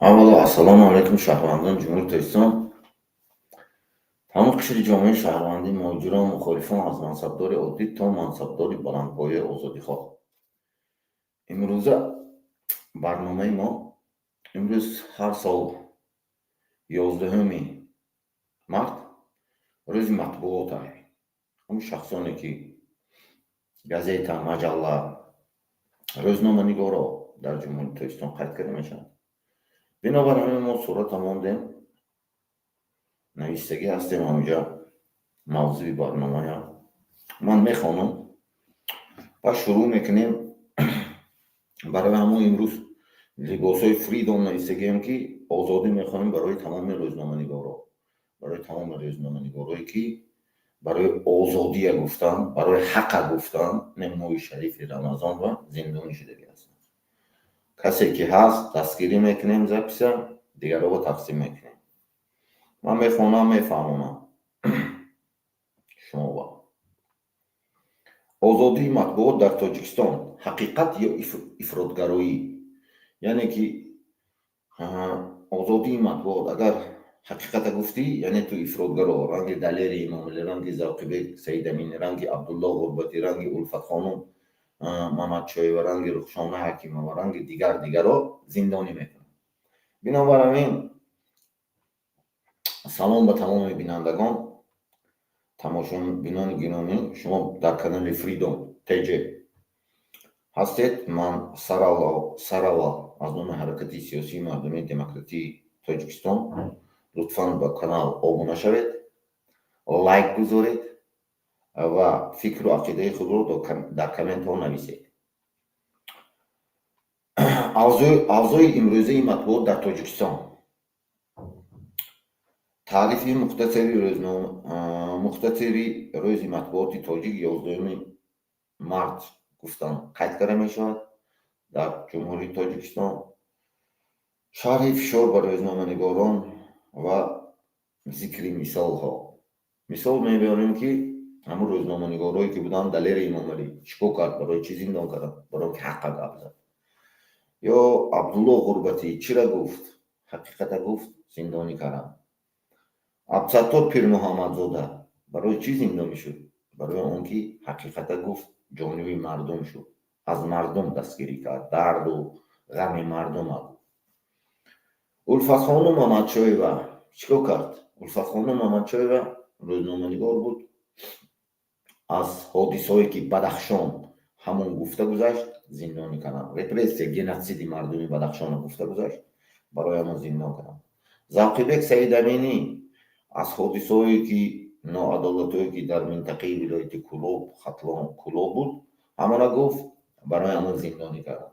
اولا السلام علیکم شهروندان جمهوری ترکستان. تمام قشر جامعه شهروندی مهاجران مخالفان از منصبدار عادی تا منصبدار بلندپایه آزادیخواه. امروزه برنامه ما امروز هر سال 11 март روز مطبوعات است. اون شخصانی که газета مجله روزنامه نگارا در جمهوری ترکستان قید کرده میشن. بنابراین ما صورت ماندیم نویسندگی هستیم همونجا موضوع برنامه من میخوانم و شروع میکنیم. برای همون امروز لباسای فریدom نویسندگی هم که آزادی میخوانیم برای تمام روزنامه‌نگارا، برای تمام روزنامه‌نگارایی که برای آزادی گفتن، برای حق گفتن نمای شریف رمضان و زندانی شده هستند. کسی که هست دستگیری میکنیم، زپسه دیگر رو تقسیم میکنیم. من میخوانم میفهمونم شما با آزادی مطبوعات در تاجیکستان حقیقت یا افراطگرایی. یعنی که آزادی مطبوعات اگر حقیقت گفتی یعنی تو افراطگرا، رنگ دلیری اماملی، رنگ زوقی سید امین، رنگ عبدالله غربتی، رنگ الفت خانم محمد چای و رنگ رخشانه حکیمه و رنگ دیگرها زندانی میکنه. بنابراین سلام به تمام بینندگان، تماشابینان گرامی. شما در کانال فریدom تج هستید. من سراوا از نام حرکتی سیاسی مردمی دموکراتی تاجیکستان. لطفاً به کانال ابونه شوید، لایک گذارید و فکر و عقیده خود رو در کامنت ها نویسید. اوضاع امروزی مطبوعات در تاجیکستان. تعریف مختصری روز مطبوعات تاجیک 11 مارس گفتن قید کرده می شود در جمهوری تاجیکستان. شرح فشار بر روزنامه‌نگاران و ذکر مثال ها. مثال میبریم که همون روزنامه‌نگارایی که بودن دلیر اماملی چیکار کرد، برای چی زندان کردن؟ برای که حق گپ زد. یا عبدالله غربتی چرا گفت؟ حقیقت گفت، زندانی کردن. عبدالستار پیر محمدزاده برای چی زندانی شد؟ برای اون که حقیقت گفت، جانبی مردم شد، از مردم دستگیری کرد، درد و غم مردم ها. الفت خانم محمد چایوه چیکار کرد؟ الفت خانم محمد چایوه روزنامه‌نگار بود. از حادثه‌ای که بدخشان همون گفته گذشت زندانی کردن. رپرسیا گنوسید مردمی بدخشان گفته گذشت، برای همون زندان کردن. زوقی سید امینی از حادثه‌ای که ناعدالت‌هایی که در منطقه ولایت کلوب ختلان کلوب بود همون گفت، برای همون زندانی کردن.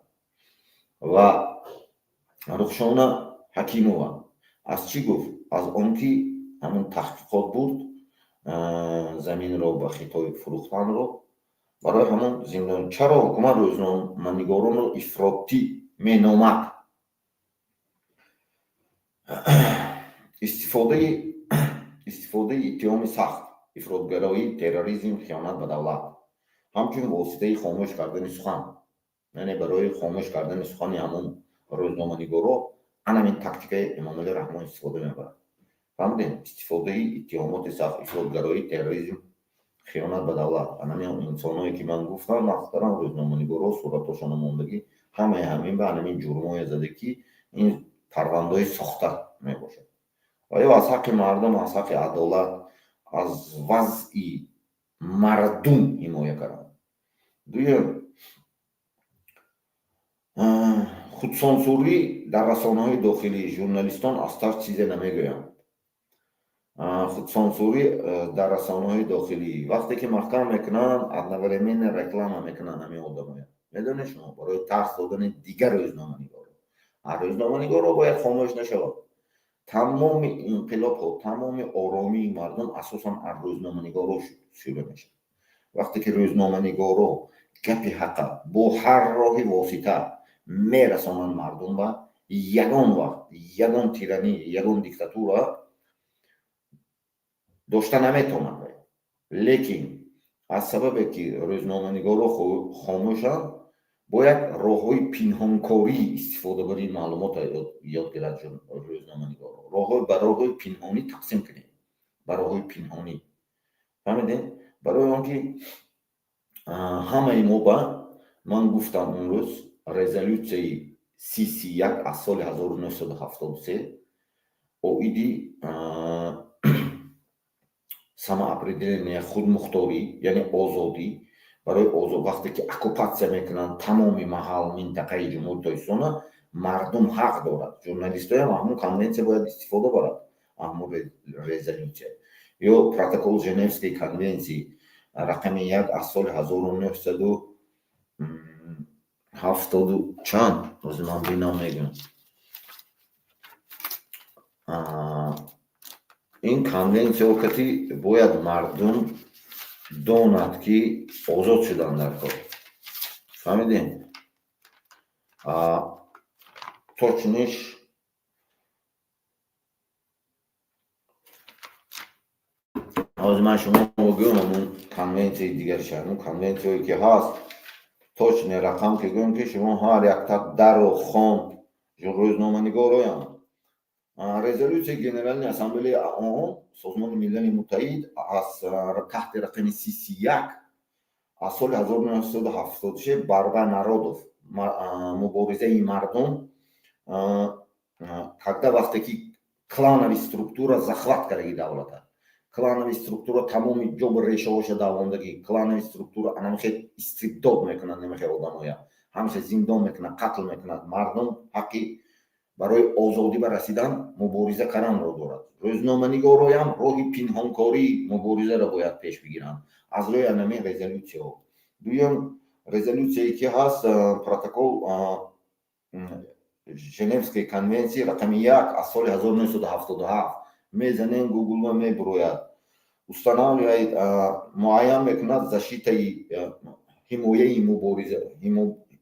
و رخشانه حکیموه از چی گفت؟ از اون که همون تحقیقات بود، زمین رو به خطای فروختن رو، برای همون زندان. چرا حکومت روزنامه‌نگاران رو افراطی مینامد؟ استفاده اتهام سخت، افراطگرایی، تروریسم، خیانت به دولت، همچنین واسطه خاموش کردن سخن. یعنی برای خاموش کردن سخن همون روزنامه‌نگارا همین تاکتیک امامعلی رحمان استفاده میبرد. فهمیدین؟ استفاده اتهامات سخت، افراطگرایی، تروریسم، خیانت به دولت. همین انسانایی که من گفتم محترم روزنامه‌نگارا صورتاشون موندگی همین به همین جرمای زده که این پرونده‌های ساخته میباشه. آیا از حق مردم، از حق عدالت، از وضع مردم حمایت کردن. دویم خودسانسوری در رسانه‌های داخلی. ژورنالیستان از ترس چیزی نمیگویند. خودسانسوری در رسانه‌های داخلی وقتی که محکم میکنن одновременно реклама میکنن همین آدم‌ها. میدونید شما برای ترس دادن دیگر روزنامه‌نگارا باید خاموش نشود. تمام انقلاب ها، تمام آرامی مردم اساسا از روزنامه‌نگارا شروع میشه. وقتی که روزنامه‌نگارا گپ حق با هر راه واسطه میرسانن مردم و یگان وقت یگان تیرانی، یگان دیکتاتور داشته نمیتونن. لیکن از سبب که روزنامه‌نگارا خاموشن باید راههای پنهانکاری استفاده بر این معلومات یاد گرفت روزنامه‌نگار. راههای پنهانی تقسیم کنیم، راههای پنهانی، فهمیدین؟ برای آنکه همه ما با من گفتم اون روز رزولوسیه 331 از سال 1973 اویدی самоопределение خودمختاری یعنی آزادی برای آزاد. وقتی که اکوپاسیا میکنن تمام محل منطقه جمهوری اسلامی، مردم حق دارد. ژورنالیست هم همون کنونسیا باید استفاده برد، همون رزولوسیه یا پروتکل ژنوسکی کنونسی رقم 1 از سال 1970 چند روز من بینام میگم. این کنونسیا وقتی باید مردم داند که آزاد شدن در کار، فهمیدین؟ точніше از من شما بگم همون کنونسیای دیگرش، همون کنونسیایی که هست точно رقم که گویم که شما هر یک تا در و خان روزنامه‌نگار هم رزولوسیه گنرالنی اسامبله عام سازمان ملل متحد از تحت رقم 331 از سال 1976 борьба народов مبارزه مردم когда وقتی که клановая структура захват кардагӣ давлата, клановая структура тамоми ҷо ба решаҳоша давондагӣ, клановая структура ҳамеша истибдод мекунад, намеша одамоя ҳамеша зиндон мекунад, қатл мекунад. мардум ҳаққи барои озодӣ ба расидан мубориза карданро дорад. рӯзноманигороям роҳи пинҳонкории муборизаро бояд пеш бигиранд аз рӯи анамин резолюсияҳо. дуюм резолюсияе ки ҳаст протокол ژنوسکی کنونسی رقم 1 از سال 1977 میزنین گوگل و میبروید устанавливает معین میکند защитой حمایه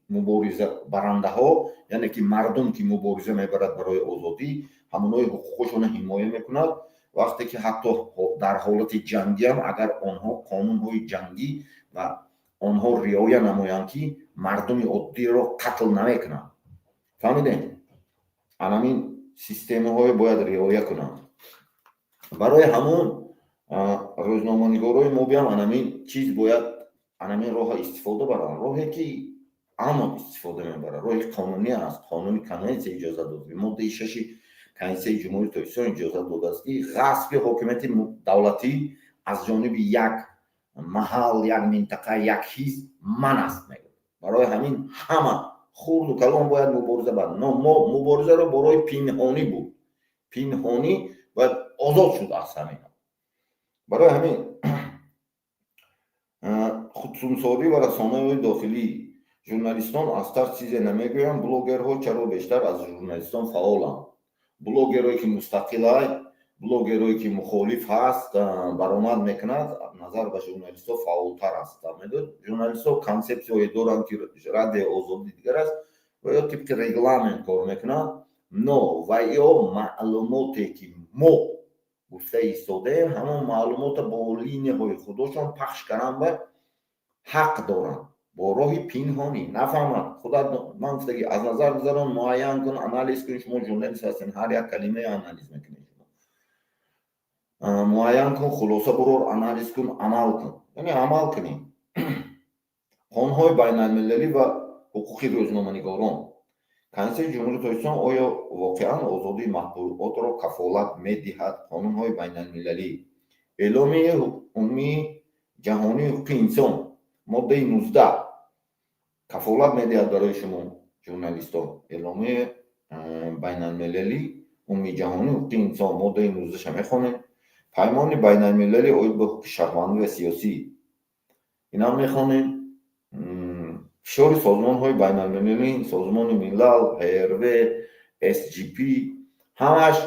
مبارزه برنده ها، یعنی که مردم که مبارزه میبرد برای آزادی همونای حقوقشون حمایه میکند. وقتی که حتی در حالت جنگی هم اگر آنها قانونهای جنگی و آنها رعایت نمایند که مردم عادی را قتل نمیکنند، فهمیدین؟ همین سیستم های باید رعایت کنند. برای همون روزنامه‌نگارای ما بیام همین چیز باید همین راه استفاده برند، راهی که اما استفاده میبره راه قانونی است. قانون کنونسیا اجازه داده، ماده 6 کنونسیا جمهوری اسلامی اجازه داده است که غصب حکومت دولتی از جانب یک محل، یک منطقه، یک حزب منع است. برای همین همه خورد و کلان باید مبارزه برد. ما مبارزه رو برای پنهانی بود، پنهانی باید آزاد شد از همین. برای همین خودسانسوری و رسانه‌های داخلی ژورنالیستان از ترس چیزی نمیگویند. بلوگرها چرا بیشتر از ژورنالیستان فعالند؟ بلوگرایی که مستقلند، بلوگرایی که مخالف هست برآمد میکند، نظر به ژورنالیست‌ها فعالتر است. ژورنالیست‌ها کانسپسیایی دارند که رد آزادی دیگر است و یا طبق رگلامنت کار میکنند، نو و یا معلوماتی که ما گفته ایستاده همون معلومات با لینی‌های خودشان پخش کردن و حق دارند با راه پنهانی. نفهمد خدا من گفتگی از نظر بذارن، معین کن، انالیز کن. شما ژورنالیست هستین، هر یک کلمه انالیز میکنید، معین کن، خلاصه برو انالیز کن، عمل کن. یعنی عمل کنیم. قانون‌های بین‌المللی و حقوق روزنامه‌نگاران. کنونسیای جمهوری اسلامی آیا واقعا آزادی مطبوعات را کفالت می‌دهد؟ قانون‌های بین‌المللی، اعلامیه عمومی جهانی حقوق انسان ماده 19 کفالت می‌دهد برای شما ژورنالیستان. اعلامیه بین‌المللی عمومی جهانی حقوق انسان ماده 19 شما می‌خوانید. پیمان بین‌المللی آید به حقوق شهروندی و سیاسی اینا می‌خوانید. فشار سازمان‌های بین‌المللی، سازمان ملل، PRV، SGP همش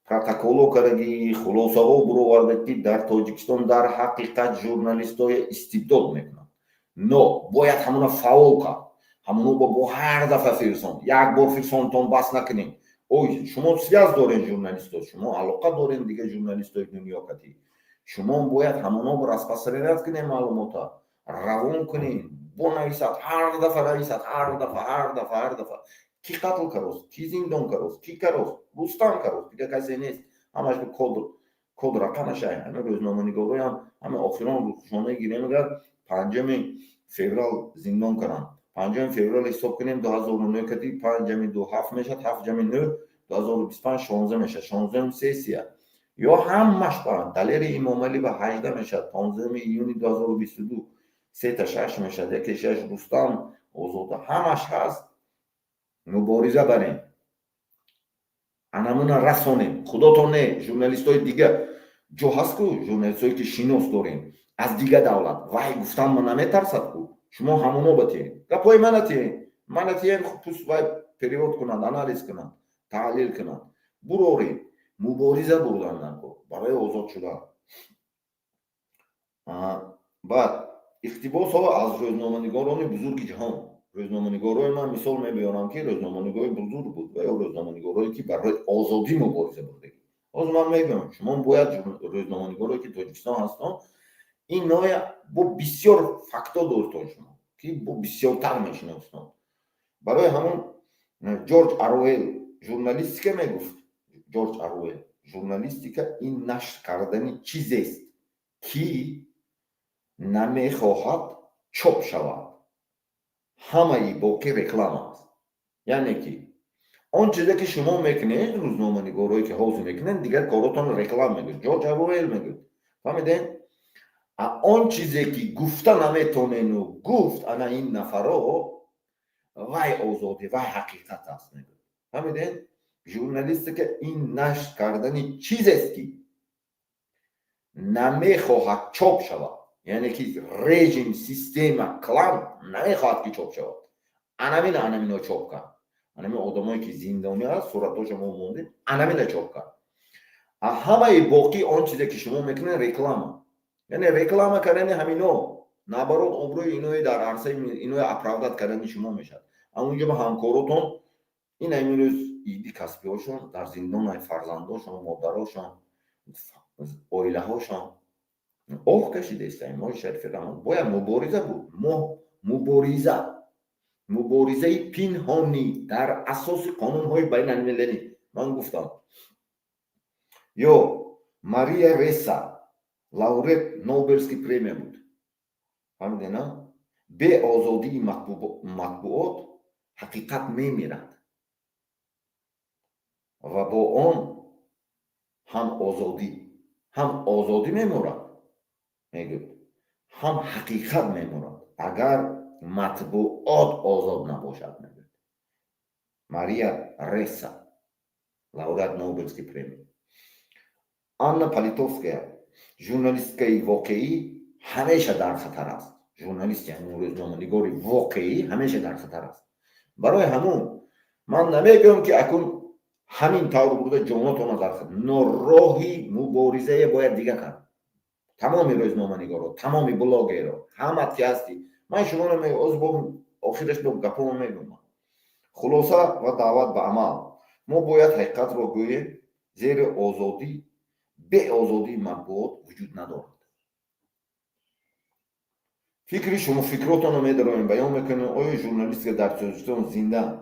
پروتکل کردگی، خلاصه‌ها برآورده که در تاجیکستان در حقیقت ژورنالیست‌های استبداد میکنند. نه، باید همونا فعال کرد، همونا با هر دفعه فرسان، یک بار فرسانتون بس نکنین. اوی شما سیاست دارین ژورنالیست‌ها، شما علاقه دارین دیگه ژورنالیست‌های دنیا کتی، شما باید همونا رو از پس رد کنین، معلومات روان کنین، بنویسد، هر دفعه کی قتل کروست، کی زندان کروست، کی کروست، رستم کروست، دیگه کسی نیست. همش به کد رقمش همه روزنامه‌نگارا هم همه آخران روزنامه گیره میگن 5 فوریه زندان کنن. 5 فوریه حساب کنیم 2009 کدی 5/2 میشه، 7/9 2025 16 میشه، 16 سه یا همش با دلیر امام علی به 18 میشه، 15 یونی 2022 3 تا 6 میشه، 1 6 رستم آزاده همش هست. مبارزه بریم، انمون رسانیم، خداتون نه ژورنالیست های دیگه جو هست کو، ژورنالیست هایی که شیناس داریم از دیگه دولت وای گفتم من نمیترسد کو، شما همونو بتین گپای من اتین خب پوست وای پریود کنند، انالیز کنند، تحلیل کنند، بروریم مبارزه بردن کو برای آزاد شدن. بعد اقتباس ها از روزنامه‌نگاران بزرگ جهان، روزنامه‌نگارای من مثال میبیارم که روزنامه‌نگار بزرگ بود و یا روزنامه‌نگارایی که برای آزادی مبارزه برده. از من میگم شما باید روزنامه‌نگارایی که تاجیکستان هستن این نوع با بسیار فکتا دارتون شما که با بسیار تر میشناسن. برای همون جورج ارویل ژورنالیستیکا میگفت، جورج ارویل ژورنالیستیکا این نشر کردن چیزی است که نمیخواهد چاپ شود، همه باقی رکلام است. یعنی که آن چیزی که شما میکنید روزنامه‌نگارایی که حوض میکنن دیگر کاراتون رکلام میگه، جورج ارویل میگه، فهمیدین؟ آن چیزی که گفته نمیتونین و گفت انا این نفرا وای آزادی وای حقیقت است میگه، فهمیدین؟ ژورنالیستی که این نشر کردن چیزی است که نمیخواهد چاپ شود، یعنی که رژیم سیستم کلان نمیخواهد که چاپ شود، انامین چاپ کرد، انامین آدمایی که زندانی هست صورتاش ما موندیم انامین چاپ کرد. همه باقی آن چیزی که شما میکنین رکلام، یعنی رکلام کردن همینا نبرات ابروی اینوی در عرصه اینوی اپرادات کردن شما میشد. اونجا با همکاراتون این امروز ایدی کسبی هاشون در زندان های فرزنداشون، مادراشون، اویله هاشون آخ کشیده است. ما شریف رحمان باید مبارزه بود، ما مبارزه پنهانی در اساس قانون های بین المللی. من گفتم یا ماریا ریسا لауреат نوبلسکی پریمیر بود، فهمیدین نه؟ به آزادی مطبوعات حقیقت میمیرد و با آن هم آزادی میمورد، میگه هم حقیقت میمورد اگر مطبوعات آزاد نباشد. میگه ماریا ریسا لауреат نوبلسکی پریمیر. آنا پالیتوفسکیا ژورنالیستکای واقعی همیشه در خطر است. ژورنالیست یعنی روزنامه‌نگار واقعی همیشه در خطر است. برای همون من نمیگم که اکنون همین طور بوده جانتون در خطر، راهی مبارزه باید دیگه کرد. تمامی روزنامه‌نگارا، تمامی بلاگرها، همه که هستی، من شما رو میگم از با آخرش با گپام میگم. خلاصه و دعوت به عمل، ما باید حقیقت رو گوییم، زیر آزادی به آزادی مطبوعات وجود ندارد. فکری شما فکراتون رو میداریم بیان میکنید. آیا ژورنالیست که در تاجیکستان زنده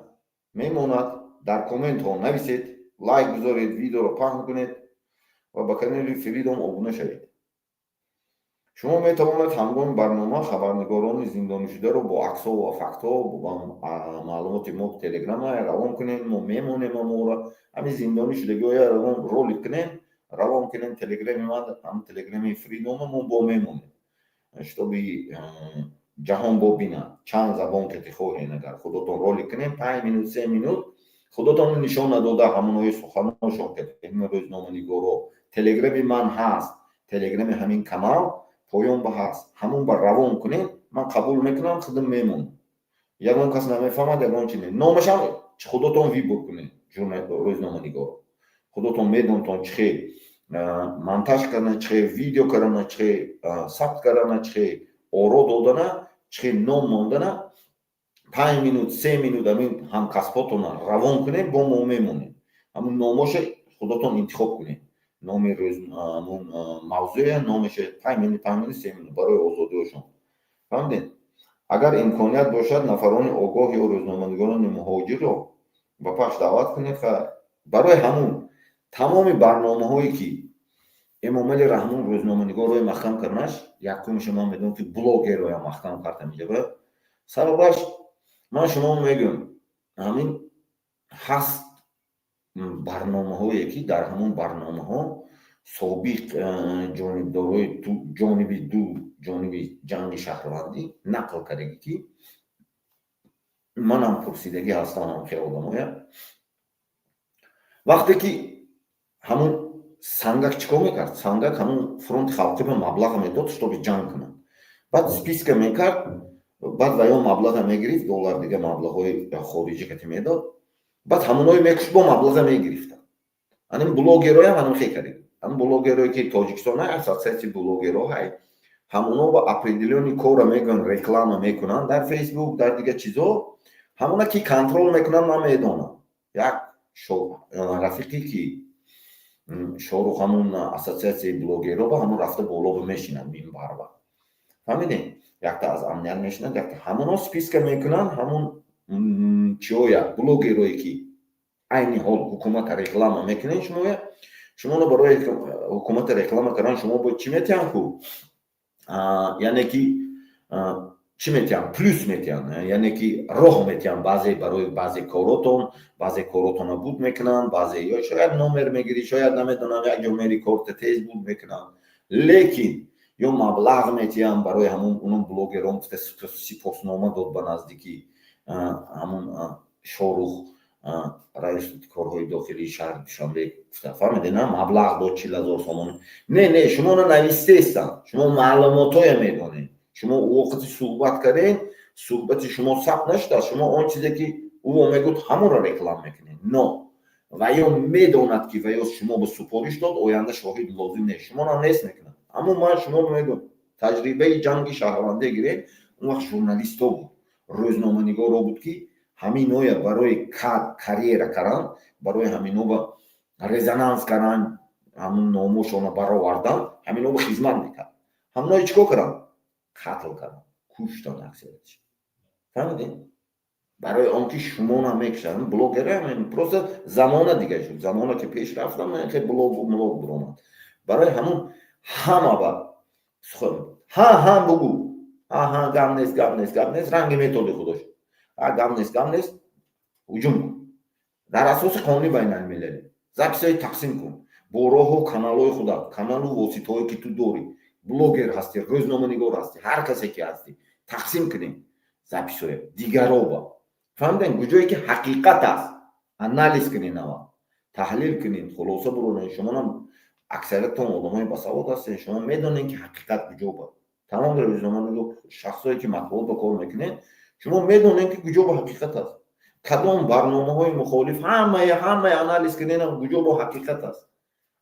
میماند؟ در کامنت ها نویسید، لایک بذارید، ویدیو رو پخش کنید و با کانال فریدم ابونه شوید. شما میتوانید هنگام برنامه خبرنگاران زندانی شده رو با عکس و فکت ها و معلومات ما تلگرام روان کنید. ما میمونیم، ما را همین زندانی شدگی های روان رول کنیم، روان کنیم. تلگرام ما هم تلگرام فریدم ما با میمونیم. شتابی جهان ببینن چند زبان که تخواهید اگر خودتون رول کنیم 5 minut 3 minut خودتون نشان نداده همونهای سخنانشون که این روزنامه‌نگارا تلگرام من هست، تلگرام همین کانال پایان به هست، همون بر روان کنین من قبول میکنم، خودم میمون. یگان کس نمیفهمد یگان چی نامش هم خودتون وی بکنین. روزنامه‌نگارا خودتون میدونتون چه монтаж کردن، چه ویدیو کردن، چه ثبت کردن، چه آرا دادن، چه نام ماندن. 5 minut 3 minut همین هم کسباتون روان کنین با ما میمونین. همون نامش خودتون انتخاب کنین، نام روز موضوع نامش 5 minut 3 minut برای آزادیشون. فهمیدین؟ اگر امکانیت باشد نفران آگاه یا روزنامه‌نگاران مهاجر رو به پخش دعوت کنید که برای همون تمام برنامه‌هایی که امام علی رحمون روزنامه‌نگار رو محکم کردنش یکم شما میدونم که بلاگر رو محکم کرده میشه. سببش من شما میگم همین هست برنامه‌هایی که در همون برنامه‌ها سابق جانبدارای جانب جنگ شهروندی نقل کردگی که من هم پرسیدگی هستم هم خیلی آدم‌های وقتی که همون سنگک چیکار میکرد؟ سنگک همون فرونت خلقی به مبلغ میداد شتاب جنگ کنن. بعد سپیسکه میکرد بعد و یا مبلغ میگرفت دلار دیگه مبلغ خارجی که میداد بعد همونای میکشد با مبلغ میگرفتن. همین بلوگرای هم خیلی کردیم. همون بلوگرایی که تاجیکستان های اساسیتی بلوگرای همونا با اپریدیلیونی کار میگن رکلام میکنن در فیسبوک در دیگه چیزا همونا که کنترل میکنن من میدونم. یک رفیقی که شاروخ همون اساسیتی بلوگرا با همون رفته بالا میشینن منبر با فهمیدین یک تا از امنیت میشینن یک تا همونا سپیسک میکنن همون چیویا بلوگرایی که عین حال حکومت رکلام میکنن شما رو برای حکومت رکلام کردن شما باید چی میتین کو یعنی که چی میتین پلوس میتین یعنی که راه میتین برای بعضی کاراتون بود میکنن بعضی یا شاید نمر میگیری شاید نمیدونم یک جو میری کارت تیز بود میکنن لیکن یا مبلغ میتین برای همون اونم بلوگران سپاسنامه داد به نزدیکی همون شاروخ رئیس کارهای داخلی شهر دوشنبه فهمیدین نه مبلغ داد 40,000 تومان نه شما رو نویسته هستن شما معلوماتای میدونین شما وقتی صحبت کردین صحبت شما ثبت نشده شما آن چیزی که او میگوید همون رو رکلام میکنین نه و یا میدوند که و یا شما به سپارش داد آینده شاهد لازم نیست شما رو نیست میکنن اما من شما میگم تجربه جنگ شهروندی گیرین اون وقت ژورنالیست ها بود روزنامه‌نگار ها بود که همین های برای کریر کردن برای همین ها رزونانس کردن همون ناموشون برآوردن همین ها به خدمت میکرد همون ها چیکار کردن قتل کردن کشتن اکثرش فهمیدین برای آنکه شما نمیکشن بلوگر همین پروسه زمان دیگه شد زمانی که پیش رفتم من خیلی بلوگ برآمد برای همون همه با هم بگو ها گم نیست رنگ میتولی خودش گم نیست هجوم کن در اساس قانون بین المللی زپسای تقسیم کن با راه و کانال های خدا کانال و واسطه هایی که تو داری بلوگر هستی روزنامه‌نگار هستی هر کسی که هستی تقسیم کنیم زپسای دیگر رو با فهمیدین کجایی که حقیقت است انالیز کنین اما تحلیل کنین خلاصه برونین شما هم اکثرتون آدمای باسواد هستین شما میدونین که حقیقت کجا با تمام روزنامه‌نگار شخصایی که مطبوعات با کار میکنین شما میدونین که کجا با حقیقت است کدام برنامه‌های مخالف همه انالیز کنین کجا با حقیقت است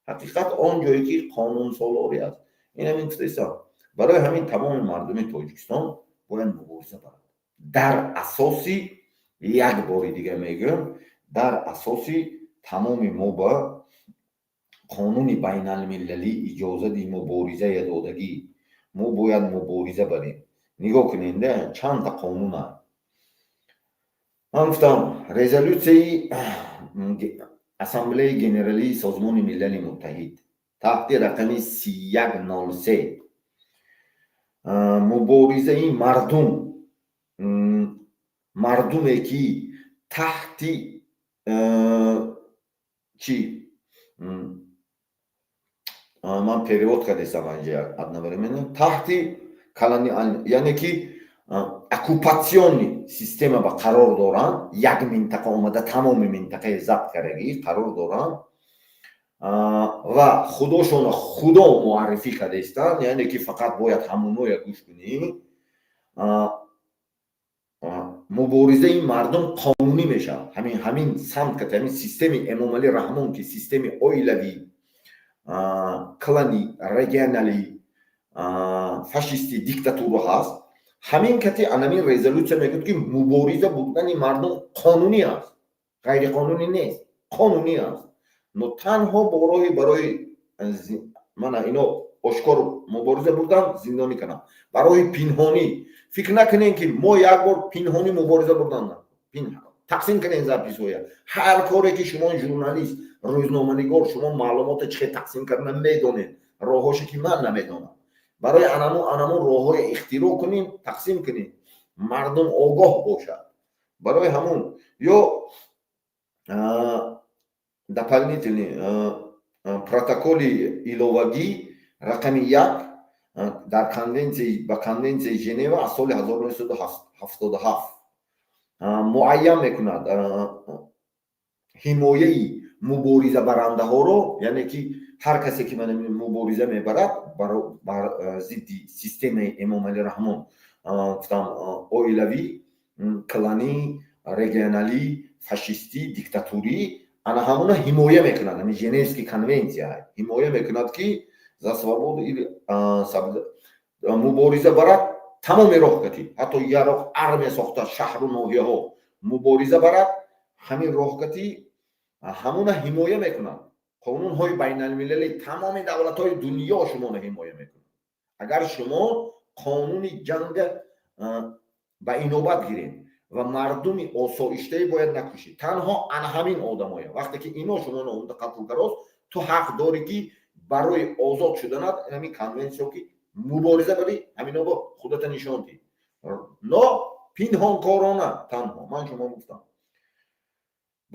حقیقت آن جایی که قانون سالاری است این همین چیزا برای همین تمام مردم تاجیکستان باید مبارزه کنند در اساسی یک بار دیگه میگم در اساسی تمام ما با قانون بین المللی اجازه دی مبارزه دادگی ما باید مبارزه بریم نگاه کنین ده چند تا قانون هست من گفتم رزولوسی اسامبله جنرالی سازمان ملل متحد تحت رقم 3103 مبارزه این مردمی که تحت چی من پیروت کردم اینجا تحت یعنی که اکوپاسیون سیستم با قرار دارن یک منطقه اومده تمام منطقه ضبط کردگی قرار دارن و خودشون خدا معرفی کرده استن یعنی که فقط باید همونو یا گوش کنی مبارزه این مردم قانونی میشه همین سمت که همین سیستم امام علی رحمون که سیستم اویلوی کلانی رژنالی فاشیستی دیکتاتور هست همین کتی همین رزولوشن میگه که مبارزه بودن این مردم قانونی است غیر قانونی نیست قانونی است نه تنها برای من اینو اشکار مبارزه بردن زندانی کنن برای پنهانی فکر نکنین که ما یک بار پنهانی مبارزه بردن تقسیم کنین записуя هر کاری که شما ژورنالیست روزنامه‌نگار شما معلومات چه تقسیم کردن میدونین راهاشو که من نمیدونم برای انمو راههای اختراع کنین تقسیم کنین مردم آگاه باشد برای همون یا дополнительный протоколи иловагӣ рақами 1 дар конвенсияи Женева аз соли 1977 муайян мекунад ҳимояи муборизабарандаҳоро яъне ки ҳар касе ки мубориза мебарад бар зидди системаи эмомали раҳмон гуфтам оилавӣ кланӣ регионалӣ фашистӣ диктатурӣ ана ҳамуна ҳимоя мекунад ами женевский конвенсия ҳимоя мекунад ки за свободу или мубориза барад тамоми роҳкатӣ ҳатто яроқ армия сохта шаҳру ноҳияҳо мубориза барад ҳамин роҳкатӣ ҳамуна ҳимоя мекунад қонунҳои байналмилалӣ тамоми давлатҳои дунё шуморо ҳимоя мекунад агар шумо қонуни ҷанга ба инобат гиред ва мардуми осоиштаи бояд накушед танҳо ана ҳамин одамоя вақте ки ино шуморо онда қатл карос ту ҳақ дорӣ ки барои озод шуданат ҳамин конвенсия ки мубориза барӣ ҳамино бо худата нишон дӣ но пинҳонкорона танҳо ман шумо гуфтам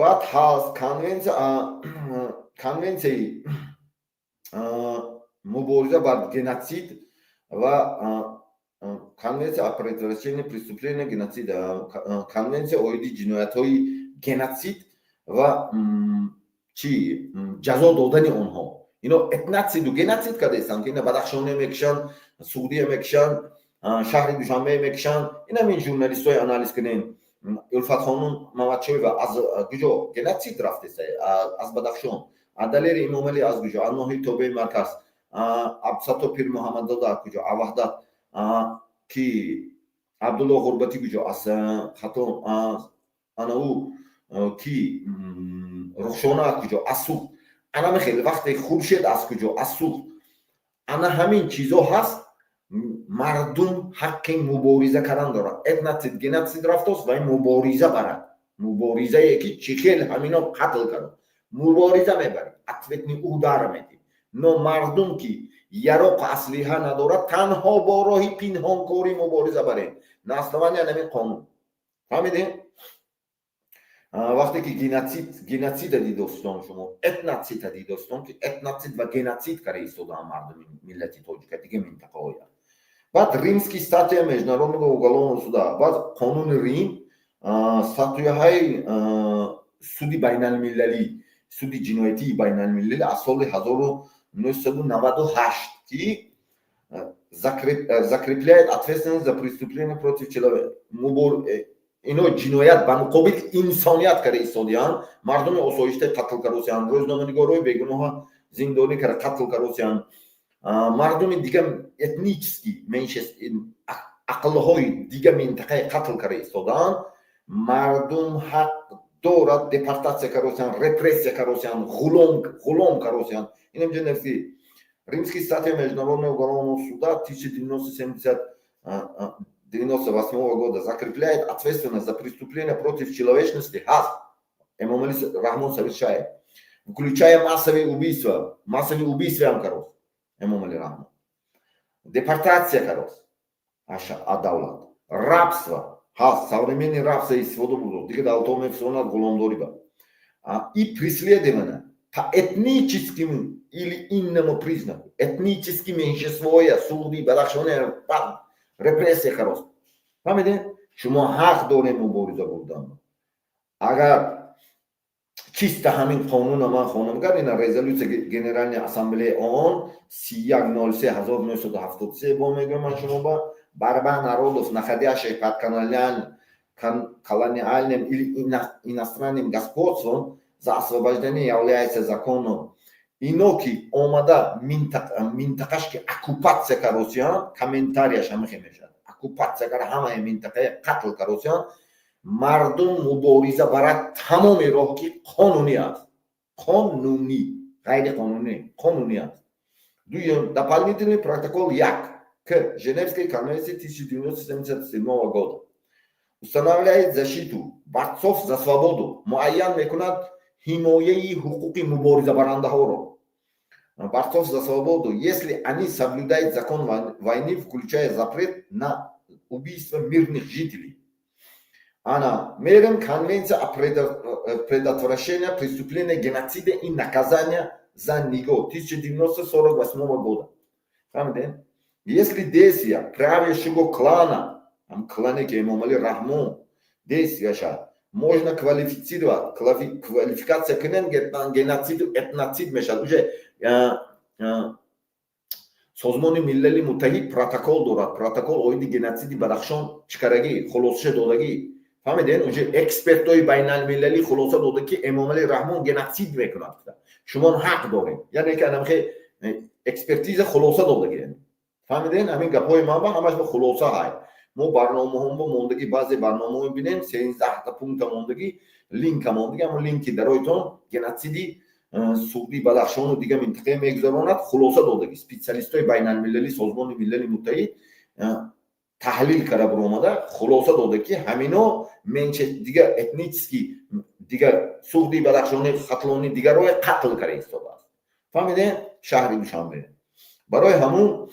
баъд ҳаст конвенсияи мубориза бар геноцид ва конвенсия о предотвращении преступления геноцида конвенсия оиди ҷиноятҳои геноцид ва чи ҷазо додани онҳо ино этноциду геноцид кардастанд ки ина бадахшоне мекишанд суғдия мекишанд шаҳри душанбе мекишанд ина мин журналистҳои анализ кунем улфатхонум мамадшоева аз куҷо геноцид рафтеста аз бадахшон адалери имомалӣ аз куҷо аз ноҳияи тобеи марказ абдусатто пирмуҳаммадзода аз куҷо аваҳдат ки абдулло ғурбатӣ куҷо аз хато анау ки рухшона аз куҷо аз суғд ана мехел вақте хуршед аз куҷо аз суғд ана ҳамин чизо ҳаст мардум ҳаққи мубориза кардан дорад этноцид геноцид рафтост ва мубориза барад муборизае ки чӣ хел ҳамино қатл кард мубориза мебарад ответни удар медӣ но мардум ки яроқ аслиҳа надорад танҳо бо роҳи пинҳонкорӣ мубориза баред на основания намин қонун фаҳмидед вақте ки геноцид дидостон шумо этноцид дидостон ки этноцид ва геноцид кара истодаан мардуми миллати тоҷика дига минтақаҳоя баъд римский статья международного уголовного суда баъд қонуни рим статьяҳои суди байналмилалӣ суди ҷиноятии байналмилалӣ аз соли 1998 ки закрепляет ответственность за преступление против человека ино ҷиноят ба муқобили инсоният кара истодиянд мардуми осоишта қатл каросиянд рӯзноманигорҳои бегуноҳа зиндонӣ кара қатл каросиянд мардуми дига этнически ақлҳои дига минтақаи қатл кара истодаанд мардум ҳақ дорад депортация каросиянд репрессия каросиянд ғулом каросиянд инам ҷеневский римский статья международного уголовного суда 1998 года закрепляет ответственность за преступления против человечности ҳаст эмомали раҳмон совершает включая массовые убийства карос эмомали раҳмон депортация карос аз давлат рабство ҳаст современный рабство истифода бурд дига давлатҳо мефисонад ғуломдорӣ ба и преследование по этническим или инному признаку этнически меньшинствоя суғдӣ бадахшоне репрессия карос фаҳмидед шумо ҳақ доред мубориза бурдан агар чиста ҳамин қонуна ман хонам гардина резолюция генеральной ассамблеи оон 3103/1973 бо мегӯям ман шумо ба борьба народов находящих под колониальным или иностранным господством за освобождение является законом ино ки омада минтақашки оккупация каросиянд комментарияш ҳамихе мешавад оккупация кара ҳамаи минтақаи қатл каросиянд мардум мубориза барад тамоми роҳ ки қонунӣ аст қонунӣ ғайриқонунӣ қонунӣ аст Дополнительный протокол ЯК к Женевской конвенции 1977 года устанавливает защиту борцов за свободу, муайян мекунад химояи хукуки муборизабарандаҳоро. Борцов за свободу, если они соблюдают закон войны, включая запрет на убийство мирных жителей. Она мерен конвенция о предотвращении преступления геноцида и наказания за него 1948 года. Если действия правящего клана, клане Эмомали Рахмон, действия можно квалифицировать, квалификация к геноциду, этноцид мешает. Уже Созмони Миллали Муттаҳид протокол дорад, протокол оиди геноциди Бадахшон чикарагӣ, хулоса додагӣ. Фаҳмиден, уже экспертои байналмилалӣ хулоса дода ки Эмомали Раҳмон геноцид мекунад. Шумо ҳақ доред. Яъне ки анамхе экспертиза хулоса додагӣ. Фаҳмиден, ҳамин гапҳои ман ба ҳамаш ба хулоса ҳай. Мо барномаҳомо мондагӣ, баъзе барномаҳо бинем 13 та пункта мондагӣ, линка мондагӣ, ҳамон линки дароитон геноциди Суғди Бадахшону дига минтақаи мегузаронад, хулоса додагӣ. Специалистои байналмилалӣ, Созмони Миллали Муттаҳид таҳлил карда буромада, хулоса дода ки ҳамино менче дига этнически дига Суғди Бадахшони хатлони дигарои қатл карда истодааст. Фаҳмиден, шаҳри Душанбе. Барои ҳамун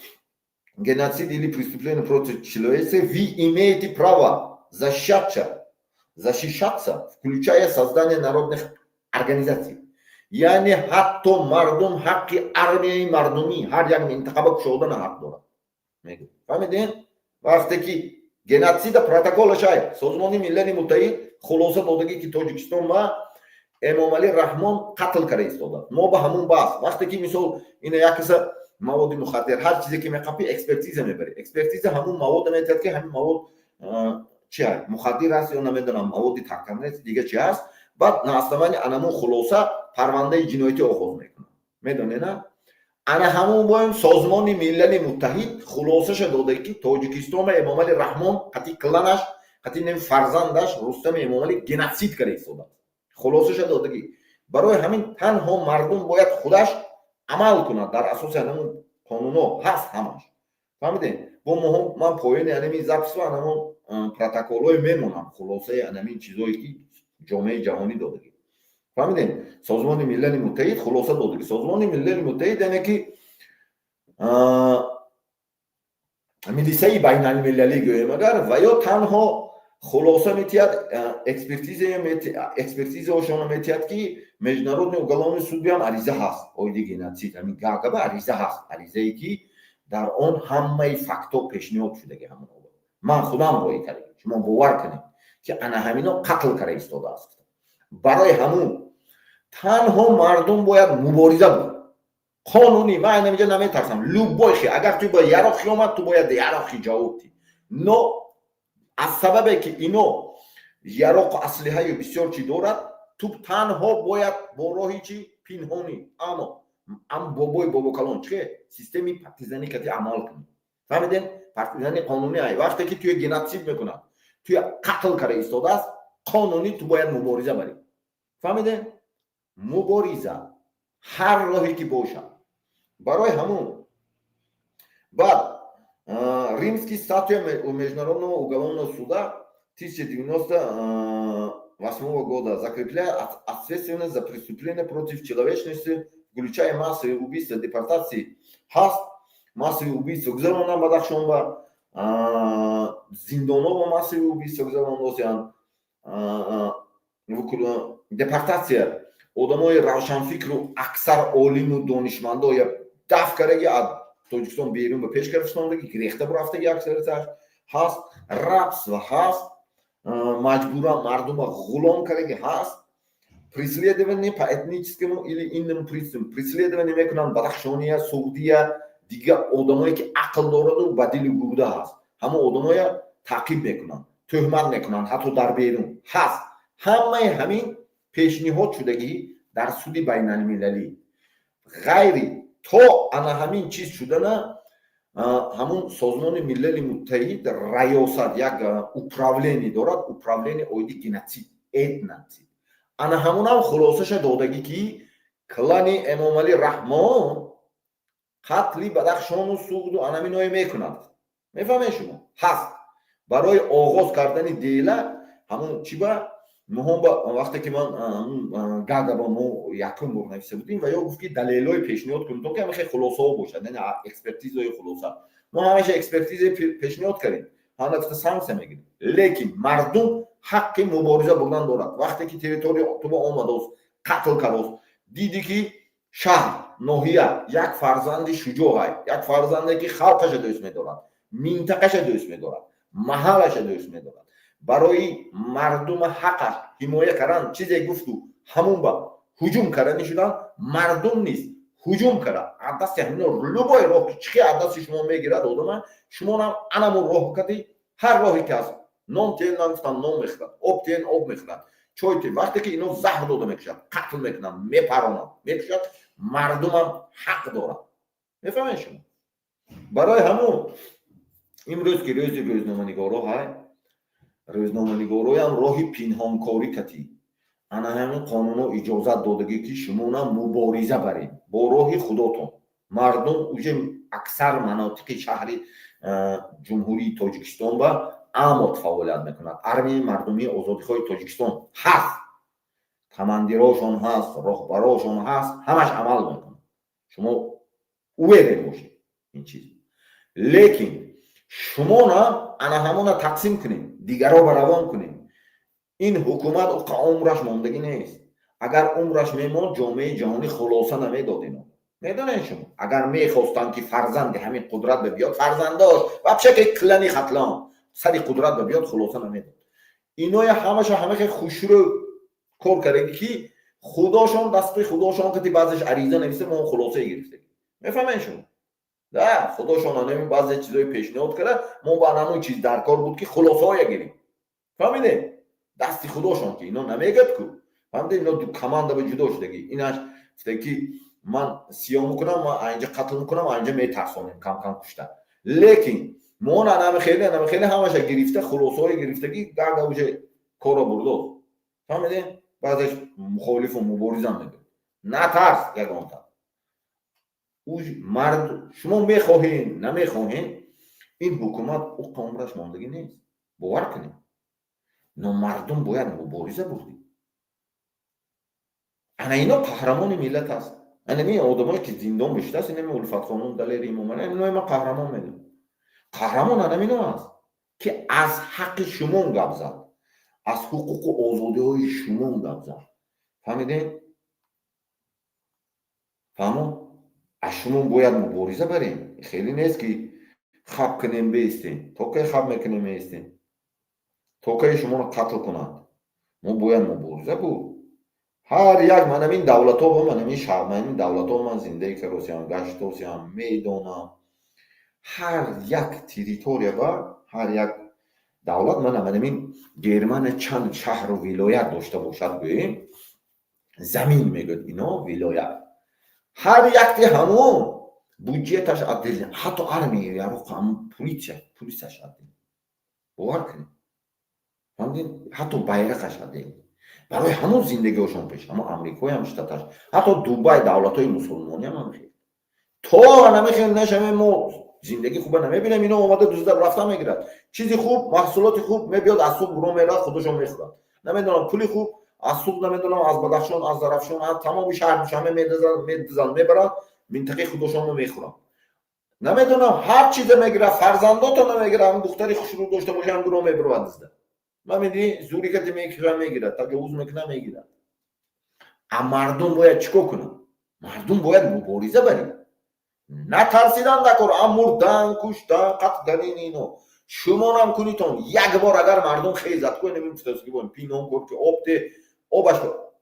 геноцид или преступление против человечества вы имеете право защищаться, включая создание народных организаций. Яъне ҳатто мардум ҳаққи армияи мардумӣ ҳар як минтақаба кушодана ҳақ дорад. Фаҳмиден? Вақте ки геноцида протоколаш ай, Созмони Миллали Муттаҳид хулоса додагӣ ки Тоҷикистон ба Эмомали Раҳмон қатл карда истода. Мо ба ҳамун баҳс, вақте ки мисол ина як киса маводи мухаддир, ҳар чизе ки меқапӣ экспертиза мебари. Экспертиза ҳамун мавода метавад ки ҳамин мавод чи ай, мухаддир аст ё намедонам, маводи таркандаст, дига чи аст. Баъд на основании анамун хулоса парвандаи ҷиноятӣ оғоз мекунад. Медонед? Ана ҳамун боим Созмони Миллали Муттаҳид хулосаша дода ки Тоҷикистон ба Эмомали Раҳмон қати кланаш, қати нем фарзандаш Рустами Эмомали геноцид карда истода. Хулосаша додагӣ. Барои ҳамин танҳо мардум бояд худаш амал кунад дар асоси анамун қонуно ҳаст ҳамаш. Фаҳмиден? Бо моҳо ман поёни анамин запису анамун протоколҳое мемонам, хулосаи анамин чизое ки ҷомеаи ҷаҳонӣ додагӣ. Фаҳмиден? Созмони Миллали Муттаҳид хулоса додагӣ. Созмони Миллали Муттаҳид яъне ки милисияи байналмилалӣ гӯем агар ва ё танҳо хулоса метиҳад, экспертизаошон метиҳад ки Международный уголовный суд биам ариза ҳаст. Оиди геноцид, ҳамин гагаба ариза ҳаст. Аризае ки дар он ҳамаи фактҳо пешниҳод шудаги ҳамон оба. Ман худам роӣ кардам. Шумо бовар кунед ки ана ҳамино қатл карда истодааст. Барои ҳамун танҳо мардум бояд мубориза букунад. Қонунӣ, ман намиҷа наметарсам. Любой хи, агар ту ба ярохи омад, ту бояд ярохи ҷавоб дӣ. Но аз сабабе ки ино яроқу аслиҳаи бисёр чӣ дорад, ту танҳо бояд бо роҳи чӣ пинҳонӣ, аммо бобои бобокалон чӣ системи партизанӣ кати амал кунӣ. Фаҳмиден? Партизани қонунӣ ай. Вақте ки ту геноцид мекунад, ту қатл карда истодааст, қонунӣ ту бояд мубориза барӣ. Фаҳмиден? Мубориза ҳар роҳе ки бошад. Барои ҳамун баъд Римский статуя Международного уголовного суда 1998 года закрепляет ответственность за преступления против человечности, включая массовые убийства, депортации, ҳаст, массовые убийства гузарондан Бадахшонба, зиндонова массовые убийства гузарондосиянд, депортация одамои равшанфикру аксар олиму донишмандо я дафт кардаги аз Тоҷикистон берун ба пеш гирифтондаги гирехта бурафтаги аксарияш ҳаст, рабс ва ҳаст, маҷбуран мардума ғулом кардаги ҳаст, преследование по этническому или инному принципу, преследование мекунанд Бадахшония, Суғдия, дига одамое ки ақл дораду ба дили гурда ҳаст. Ҳама одамое таъқиб мекунанд, тӯҳмат мекунанд, ҳатто дар берун ҳаст. Ҳамаи ҳамин пешниҳод шудагӣ дар суди байналмилалӣ. ғайри то ана ҳамин чиз шудана ҳамун Созмони Миллали Муттаҳид раёсат як управление дорад, управление оиди геноцид, этноцид. Ана ҳамунам хулосаша додагӣ ки клани Эмомали Раҳмон قتل بدخشان و سوخت و انمینای میکنند. میفهمین شما؟ هست برای آغاز کردن دیله همون چی با مهم با وقتی که من گاگا با ما یکم بار نوشته بودیم و یا گفت که دلایل پیشنهاد کنیم که خیلی خلاصه باشه، نه اکسپرتیزای خلاصه. ما همیشه اکسپرتیز پیشنهاد کردیم، حالا گفت سانس میگیریم، لیکن مردم حق مبارزه بردن دارد. وقتی که تریتوری تو آمده است قتل کرد، دیدی که شهر ناحیه یک فرزند شجاع، یک فرزندی که خلقش دوست می‌دارد، منطقه‌اش دوست می‌دارد، محلش دوست می‌دارد، برای مردم حقش حمایت کردن چیزی گفتو همون با هجوم کردن شدن. مردم نیست هجوم کرد عدس همین لبای راه چی عدس شما میگیرد آدم شما هم انمون راه کردی هر راهی که هست نام تین نگفتن نام میخورد، آب تین آب میخورد، چای تین. وقتی که اینو زهر داده میکشد، قتل میکنن، میپرانن، میکشد، مردم هم حق دارن. میفهمین شما؟ برای همون امروز که روزنامه‌نگارا های روزنامه‌نگارای هم راهی پنهانکاری کردی. انا همین قانونا اجازت دادگی که شما هم مبارزه برین با راه خودتون. مردم اوجه اکثر مناطق شهر جمهوری تاجیکستان با امات فعالیت میکنند. ارمی مردمی آزادیخواه تاجیکستان هست، کماندیراشون هست، راهبراشون هست، همش عمل میکنند. شما اویده باشید این چیز. لیکن شما نه انا همونا تقسیم کنیم، دیگرها بروان کنیم. این حکومت او عمرش ماندگی نیست. اگر عمرش میموند جامعه جهانی خلاصه نمیدادین. میدونین شما اگر میخواستن که فرزند همین قدرت بیاد، فرزنداش و بشه کلانی خطلان سری قدرت بیاد، خلاصه نمیداد. اینای همه خوشرو کار کرده که خداشون دست خداشون که بعضیش عریضه نویسه ما خلاصه گرفته. میفهمین شما؟ نه خداشون نمی بعضی چیزای پیشنهاد کرده ما با همون چیز در کار بود که خلاصه های گیریم. فهمیده؟ دستی خداشون که اینا نمیگد کو. فهمیده؟ اینا دو کمانده به جدا شدگی. ایناش گفته که من سیاه میکنم، من اینجا قتل میکنم، اینجا میترسونم کم کم کشته. لیکن ما نمی خیلی همش گرفته، خلاصه های گرفتگی گرد اوجه کارا برده. فهمیده؟ بعضیش مخالف و مبارز هم میگه. نه ترس یگان تا. مرد شما میخواهین نمیخواهین این حکومت او قومش ماندگی نیست. باور کنید. نه مردم باید مبارزه بردیم. اینا قهرمان ملت هست. این آدمایی که زندان بشته است، این الفت خانم دلیر امام، اینا ما قهرمان میدونم. قهرمان اینا هست که از حق شما گپ زد، از حقوق و آزادی های شما گپ زد. فهمیدین؟ فهمون؟ از شما باید مبارزه بریم. خیلی نیست که خواب کنیم بیستیم. تا که خواب میکنیم بیستیم، تا که شما رو قتل کنند. ما باید مبارزه بود. هر یک من این دولت ها با من این شهر، من این دولت ها من زنده که روسیان گشت روسیان میدونم. هر یک تریتوریا با هر یک دولت من این گرمن چند شهر و ولایت داشته باشد بیم زمین میگد اینا ولایت. هر یک همون بودجه‌اش عدل، حتی ارمی یا قانون پلیسش عدل. باور کنید. فهمیدین؟ حتی بیرقش عدل. برای همون زندگیشون پیش، اما امریکایی هم شتاتش، حتی دبی دولت‌های مسلمانی هم میخواد. تو نمیخواد نشم ما زندگی خوبه نمیبینیم. اینا اومده دوست رفتن میگیرد. چیزی خوب، محصولات خوب میبیاد از صبح برو میراد خودشون میخورن. نمیدونم پولی خوب از صبح نمیدونم از بدخشان از ظرفشان از تمام شهر همه میدزن میبرن منطقه خودشون میخورن. نمیدونم هر چیز میگیره، فرزنداتو نمیگیره. هم دختری خوشرو داشته باشه هم برو میبره دزده. من میدی زوری که میگیره تجاوز میکنه میگیره. اما مردم باید چیکار کنن؟ مردم باید مبارزه برن. نترسیدن نکن. مردن کشتن قتل کنین اینو شما هم کنیتون. یک بار اگر مردم خیزت کنه نمیفتست که باید پینام کن که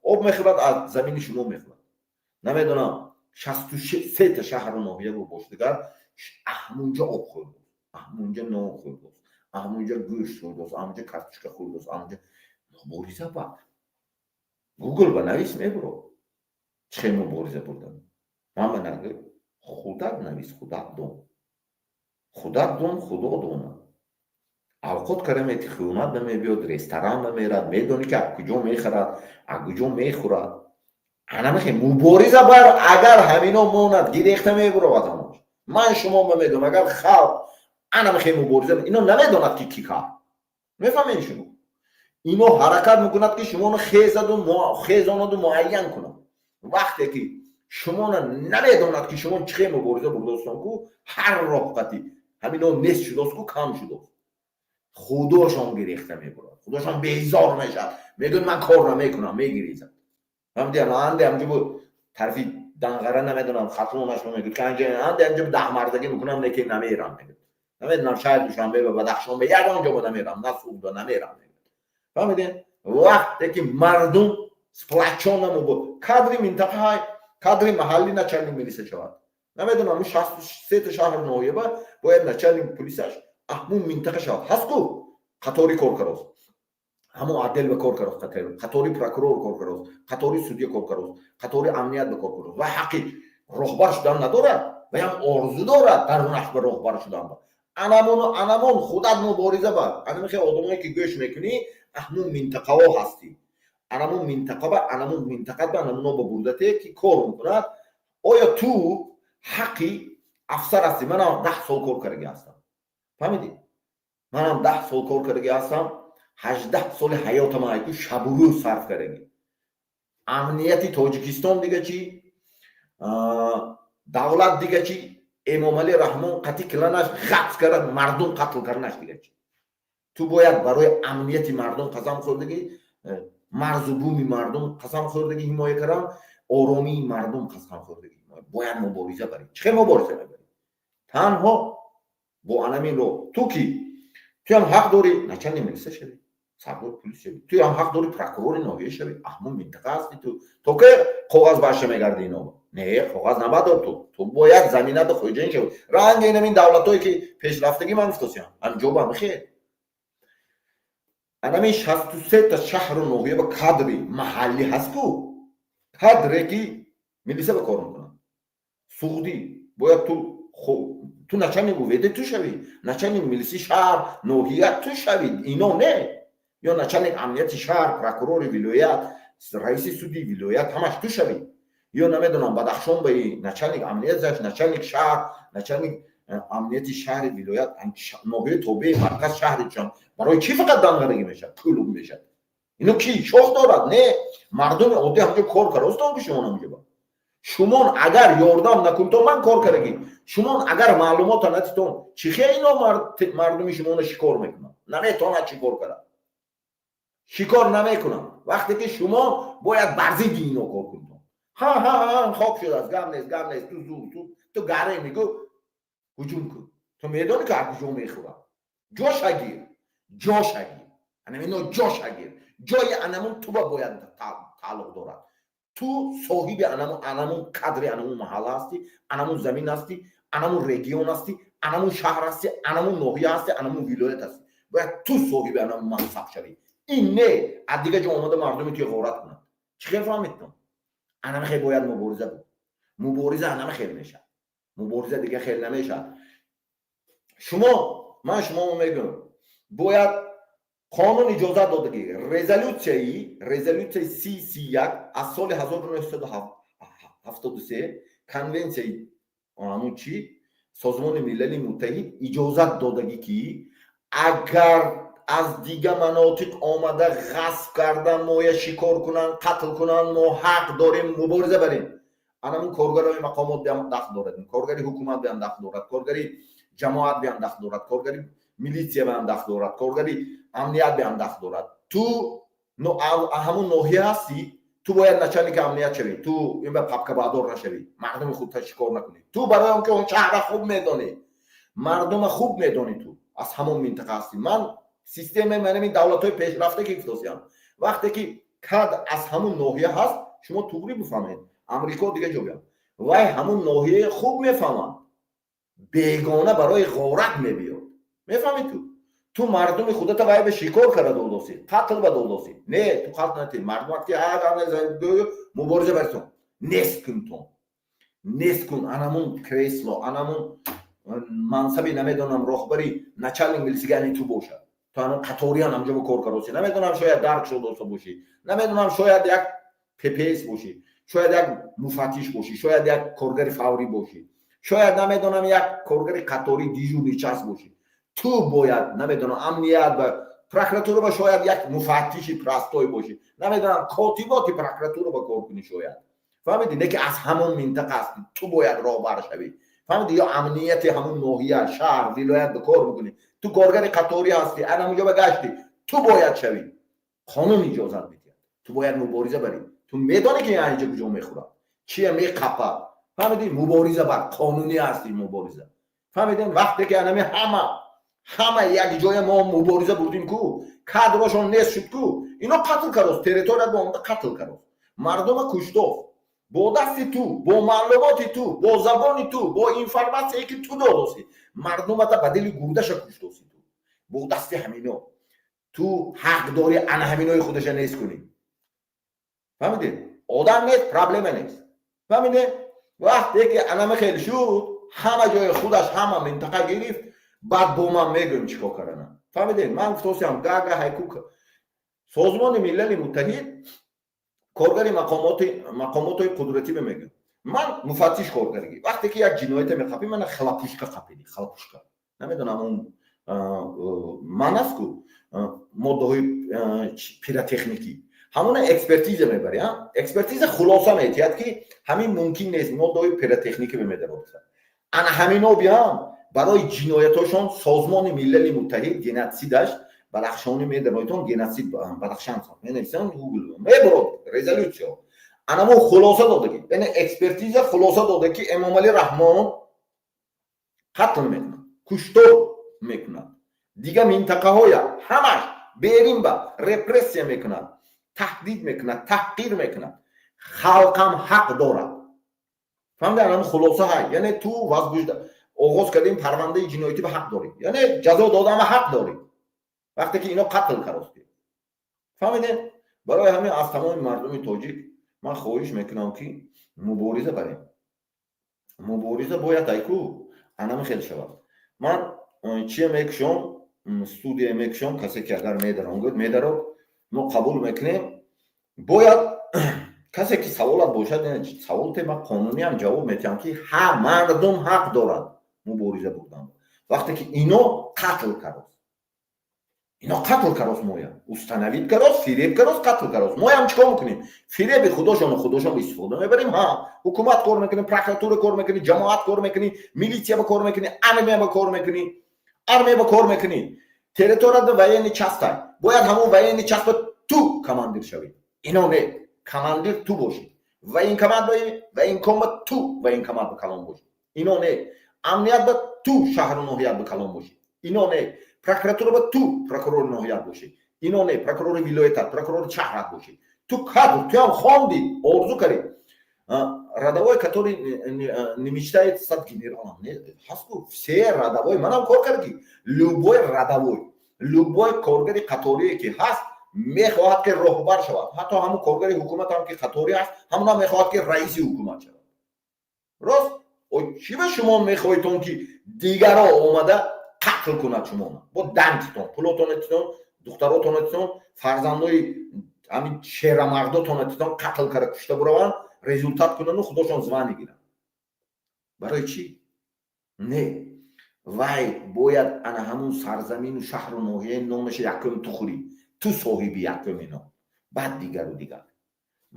آب میخورد از زمین شما میخورد. نمیدونم 63 تا شهر و ناحیه رو باشدگر همونجا آب خورد، همونجا نان خورد، همونجا گوشت خورد، همونجا کارتشکا خورد، همونجا مبارزه با گوگل بنویس میبرو چه مبارزه بردن. من بنگه خودت نویس، خودت دون خدا دونه. اوقات کرده میتی خیونت نمیبیاد، رستوران نمیرد، میدونی که کجا میخورد کجا میخورد. انا میخوام مبارزه بر اگر همینا موند گریخته میبرو وطنش. من شما میگم اگر خلق انا میخوام مبارزه اینو نمیدوند که کی کار میفهمین شما اینو حرکت میکند که شما رو خیزاند و معین کنند وقتی که شما نمیدوند که شما چه مبارزه برداشتن کو هر رقتی همینو نصف شده کو کم شده خودشان گریخته میبرد خودشان بیزار میشد میگن من کار نمیکنم میگریزم همدیگه همجا بود طرفی دنقره نمیدونم خطرونش میگه که اینجا ده مردگی میکنم نکی نمیرم میگه نمیدونم شاید دوشنبه و بدخشان به یک آنجا بود نمیرم نه سودا نمیرم فهمیدین وقتی که مردم سپلچون نمو بود کادری منطقه های کادری محلی نچلی میلیسه شود نمیدونم اون 63 تا شهر نویبه باید نچلی پلیسش احمون منطقه شود هست کو قطاری کار کروز همون عدل به کار کروز قطاری پروکورور کار کروز قطاری سودی کار کروز قطاری امنیت به کار کروز و حقی رهبر شدن ندارد و هم آرزو دارد در نحو رهبر شدن انمون خودت مبارزه بر انا میخوای آدمایی که گوش میکنی همون منطقه ها هستی انمون منطقه به انمون با بردته که کار میکند آیا تو حقی افسر هستی من هم 10 سال کار کرده هستم فهمیدی من هم 10 سال کار کرده هستم 18 سال حیات ما شب و روز صرف کرده امنیتی تاجیکستان دیگه چی دولت دیگه چی امام علی رحمان قطعی کلانش غصب کرد مردم قتل کردنش دیگه چی تو باید برای امنیت مردم قسم خوردگی مرز و بوم مردم قسم خوردگی حمایت کردن آرامی مردم قسم خوردگی باید مبارزه بریم چه مبارزه بریم تنها با انمی رو تو کی تو هم حق داری نچنی ملیسه شوی سرباز پلیس شوی تو هم حق داری پروکورور ناحیه شوی احمون منطقه هستی تو که کاغذ باشه میگردی اینا نه کاغذ نباید تو باید زمینت خویجین شوی رنگ این دولتایی که پیشرفتگی من گفتم هم جواب خیر انمی 63 تا شهر و ناحیه با کادری محلی هست کو کادری که ملیسه به کار میکنن سعودی باید تو نچنی بویده تو شوی نچنی ملیسی شهر ناحیه تو شوی اینا نه یا نچنی امنیت شهر پروکورور ولایت رئیس سودی ولایت همش تو شوی یا نمیدونم بدخشان به نچنی امنیت زش نچنی شهر نچنی امنیت شهر ولایت ناحیه توبه مرکز شهرشان برای چی فقط دنگرگی میشه کلوب میشه اینو کی شوخ دارد نه مردم عادی همونجا کار کردن شما نمیگه شما اگر یاردم نکنتون من کار کردگی شما اگر معلومات ندیتون چی خیلی اینا مردم شما شکار میکنن نمیتونن چی کار کنن شکار نمیکنن وقتی که شما باید برزی اینو کار کنتون ها خواب شد از گم نیست تو زور تو گره میگو هجوم کن تو میدونی که هجوم میخورن جاش اگیر اینو جاش اگیر جای انمون تو باید تعلق دارد تو صاحب انمون کادر انمون محل هستی انمون زمین هستی انمون رژیون هستی انمون شهر هستی انمون ناحیه هستی انمون ولایت هستی باید تو صاحب انمون منصب شوی این نه دیگه جو اومده مردمی که غارت کنن چه فهمیدتون انم خیلی باید مبارزه بود مبارزه انم خیلی میشه مبارزه دیگه خیلی نمیشه شما میگم باید قانون اجازه دادگی رزولوسیه 331 از سال 1973 کنونسیه همون چی سازمان ملل متحد اجازه دادگی که اگر از دیگه مناطق آمده غصب کردن ما یا شکار کنن قتل کنن ما حق داریم مبارزه بریم همون کارگرای مقامات هم دخل دارد کارگری حکومت هم دخل دارد کارگری جماعت هم دخل دارد کارگری میلیسیا هم دخل دارد کارگری امنیت به هم دخل دارد تو همون ناحیه هستی تو باید نچنی که امنیت شوی تو این به پپکه بادار نشوی مردم خود تا شکار نکنی تو برای اون که اون شهر خوب میدونی مردم خوب میدونی تو از همون منطقه هستی من سیستم من این دولت‌های پیشرفته که گفتم وقتی که کد از همون ناحیه هست شما توری بفهمید امریکا دیگه جو بیان و همون ناحیه خوب میفهمن بیگانه برای غارت میبیاد میفهمید تو مردم خودت وای به شکار کرده دولسی قتل به دولسی نه تو قتل نتی مردم که مبارزه برسون نیست کن انمون کریسلو انمون منصبی نمیدونم رهبری نچل انگلیسیگانی تو باشه تو انم قطوریان همجا با کار کروسی نمیدونم شاید درک شده باشی نمیدونم شاید یک پپیس باشی شاید یک مفتیش باشی شاید یک کارگر فوری باشی شاید نمیدونم یک کارگر قطاری دیجور نشست باشی، تو باید نمیدونم امنیت و پروکراتور با شاید یک مفتشی پرستوی باشی، نمیدونم کاتبات پروکراتور با کار کنی شاید، فهمیدی؟ نه که از همون منطقه هستی تو باید راهبر شوی، فهمیدی؟ یا امنیت همون ناحیه شهر ولایت به کار بکنی، تو کارگر قطاری هستی انا اونجا بگشتی تو باید شوی، قانون اجازه میده، تو باید مبارزه بری، تو میدونی که اینجا کجا میخوره چیه میقپه، فهمیدی؟ مبارزه بر قانونی هستی مبارزه، فهمیدین؟ وقتی که انمی همه یک جای ما مبارزه بردیم کو کادرشون نیست شد کو اینا قتل کردن تریتوریت با اون قتل کردن مردم کشتو با دست تو با معلومات تو با زبان تو با اینفورماسیونی که تو دادوسی مردم تا بدلی گردش کشتوسی تو با دست همینو تو حق داری انا همینوی خودش نیست کنی، فهمیدی؟ آدم نیست پرابلم نیست، فهمیدی؟ وقتی که انم خیلی شد همه جای خودش همه منطقه گرفت بعد با من میگم چیکار کردن، فهمیدین؟ من گفتم گاگا هایکو سازمان ملل متحد کارگر مقامات قدرتی میگم من مفتش کارگری وقتی که یک جنایت میخوابی من خلاپوشکا خپیدی خلاپوشکا نمیدونم اون ماناسکو ماده های پیراتکنیکی همون اکسپرتیز میبری، اکسپرتیز خلاصه میتید که همین ممکن نیست ماده های پیراتکنیکی بمیده بودن انا همینو بیام برای جنایتاشون سازمان ملل متحد گنتسیدش بدخشانی میدونیتون گنتسید بدخشان مینویسن گوگل میبرد رزولوشن انا مو خلاصه داده که یعنی اکسپرتیز خلاصه داده که امام علی رحمان قتل میکنه کشتار میکنه دیگه منطقه های همش بریم با رپرسی میکنه تهدید میکنه تحقیر میکنه خلقم حق دارد، فهمیدی؟ الان خلاصه های یعنی تو واسه آغاز کردیم پرونده جنایتی به حق داری یعنی جزا دادن حق داری وقتی که اینا قتل کردی، فهمیدین؟ برای همین از تمام مردم تاجیک من خواهش میکنم که مبارزه بریم، مبارزه باید ایکو انم خیلی شود من چیه میکشم استودیه میکشم کسی که اگر میدارم ما قبول میکنیم باید کسی که سوالات باشد سوالات ما قانونی هم جواب میتیم که هر مردم حق دارد مبارزه بودن وقتی که اینا قتل کرد اینا قتل کرد مویا استنوید کرد فریب کرد قتل کرد ما هم چیکار میکنیم فریب خودشون استفاده میبریم ها حکومت کار میکنه پروکراتور کار میکنه جماعت کار میکنه میلیشیا کار میکنه ارمی با کار میکنه تریتوریال وین چستا باید همون وین چستا تو کماندیر شوی اینا نه کماندیر تو باشی و این کماند و این کماند تو و این کماند به کلام باشی اینا نه امنیت با تو شهر و ناحیت به کلام باشی اینا نه پروکراتور با تو پروکرور ناحیت باشی اینا نه پروکرور ولایت پروکرور شهر باشی تو کادر تو هم خواندی آرزو کردی рядовой который не мечтает стать генералом хаску все рядовой манам кор карди любой коргари қаторие ки ҳаст мехоҳад ки роҳбар шавад ҳатто ҳамун коргари ҳукумат ҳам ки қатори аст ҳамуна мехоҳад ки раиси ҳукумат шавад рост чӣ ба шумо мехоҳедтон ки дигаро омада қатл кунад шумоно бо дантитон пулотонатитон духтаротонатитон фарзандои ҳамин шерамардотонатитон қатл кара кушта бураванд результат кунану худошон звани гиранд барои чӣ не вай бояд ана ҳамун сарзамину шаҳру ноҳияи номаш якум тухӯрӣ ту соҳиби якум ино баъд дигару дигар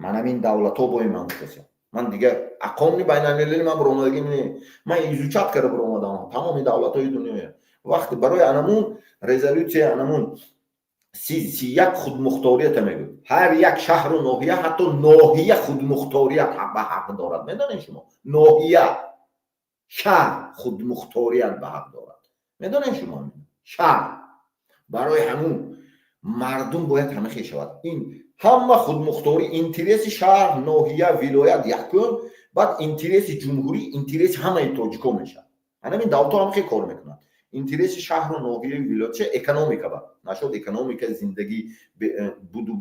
ман ҳамин давлатҳо бои ман касем ман дигар ақонни байналмилали ман биромадагӣ ман изучат карда биромадам тамоми давлатҳои дунё вақти барои анамун резолюсия анамун 31 худмухторият мегӯяд ҳар як шаҳру ноҳия ҳатто ноҳия худмухторият ба ҳақ дорад медонед шумо ноҳия шаҳр худмухторият ба ҳақ дорад медонед шумо шаҳр барои ҳамун мардум бояд ҳамихел шавад ин ҳама худмухторӣ интереси шаҳр ноҳия вилоят якум баъд интереси ҷумҳурӣ интереси ҳамаи тоҷикон мешавад ҳамин давлатҳо ҳамихел кор мекунанд интереси шаҳру ноҳияи вилоят ча экономика ба нашуд экономика зиндагӣ буду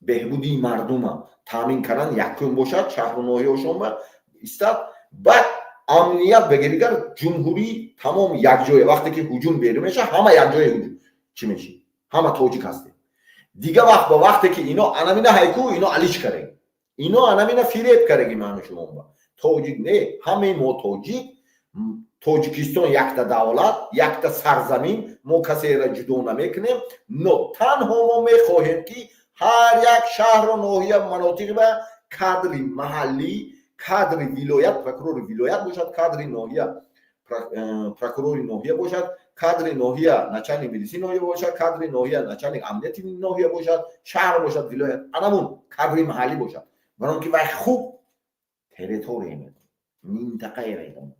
беҳбуди мардума таъмин кардан якум бошад шаҳру ноҳияшон ба истад баъд амният бегиригар ҷумҳурӣ тамом якҷоя вақте ки ҳуҷум берӣ меша ҳама якҷоя ҳуҷум чӣ меши ҳама тоҷик ҳастем дига вақт ба вақте ки ино анамина ҳайку ино алиш карег ино анамина фиреб кареги ману шумо ба توجیک نه همه ما توجیک توجیکستان یک تا دولت یک تا سرزمین ما کسی را جدا نمیکنیم نه تنها ما میخواهیم که هر یک شهر و ناحیه مناطق و کادر محلی کادر ولایت پروکورور ولایت باشد کادر ناحیه پروکورور ناحیه باشد کادر ناحیه ناچارنیک ملیسی ناحیه باشد کادر ناحیه ناچارنیک امنیتی ناحیه باشد شهر باشد ولایت انمون کادر محلی باشد برای که وای خوب تریتوری میدونن منطقه میدونن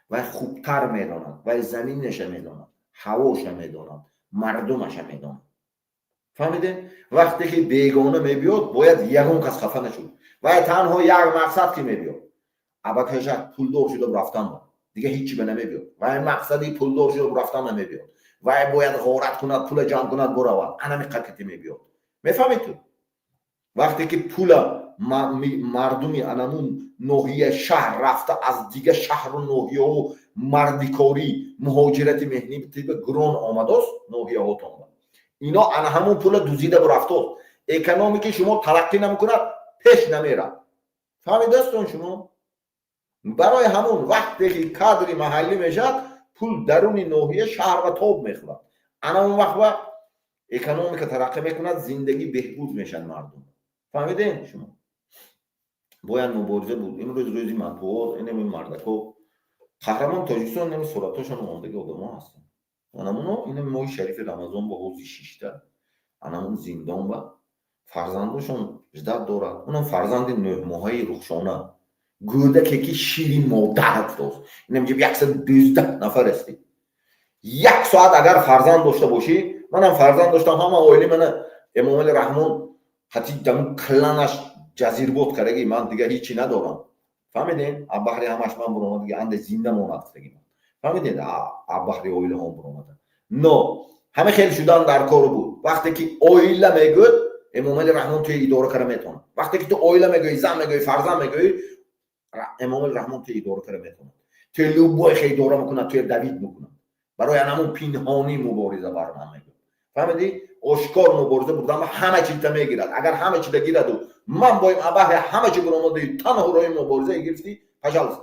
و خوبتر میدونن و زمینش میدونن هواش میدونن مردمش میدونن فهمیدین وقتی که بیگانه میبیاد باید یگان کس خفه نشود و تنها یک مقصد که میبیاد ابکشک پولدار شده رفتن با دیگه هیچی به نمیبیاد و این مقصدی پولدار شده رفتن نمیبیاد و باید غارت کند پول جمع کند برود انا میقدتی میبیاد میفهمید تو وقتی که پول مردمی انمون ناحیه شهر رفته از دیگه شهر و ناحیه و مردیکاری مهاجرت مهنی به گران آمده است ناحیه هاتون اینا انا همون پول دوزیده برفته اکونومیک شما ترقی نمیکند پیش نمیره فهمیده استون شما برای همون وقتی که کادری محلی میشد پول درون ناحیه شهر و توب میخورد انا اون وقت اکونومیک ترقی میکند زندگی بهبود میشن مردم فهمیدین شما باید مبارزه بود امروز روزی مطبوعات این مردکو قهرمان تاجیکستان نمی صورتاشون ماندگی آدم هستن انمونو این ماه شریف رمضان با حوزی شیشته انمون زندان با فرزندشون جدت دارد اونم فرزند 9 ماهه رخشانه گوده که شیرین مادر افتاست اینم میگه 112 نفر استی 1 ساعت اگر فرزند داشته باشی منم فرزند داشتم همه اویلی من امام رحمان حتی دم کلانش جزیر بود کرگی من دیگه هیچی ندارم فهمیدین بحری همش من برام دیگه اند زنده مونات دیگه فهمیدین بحری اویل هم برام نو همه خیلی شدن در کار بود وقتی که اویل میگه امام رحمان توی اداره کار میتونه وقتی که تو اویل میگه زن میگه فرزند میگه امام رحمان توی اداره کار میتونه توی لوبای خیلی اداره میکنه توی دوید میکنه برای همون پنهانی مبارزه برنامه میگه فهمیدی آشکار مبارزه بود اما همه چی تا میگیرد اگر همه چی بگیرد و من باید ابه همه چی برام دی تنها روی مبارزه گرفتی فشلت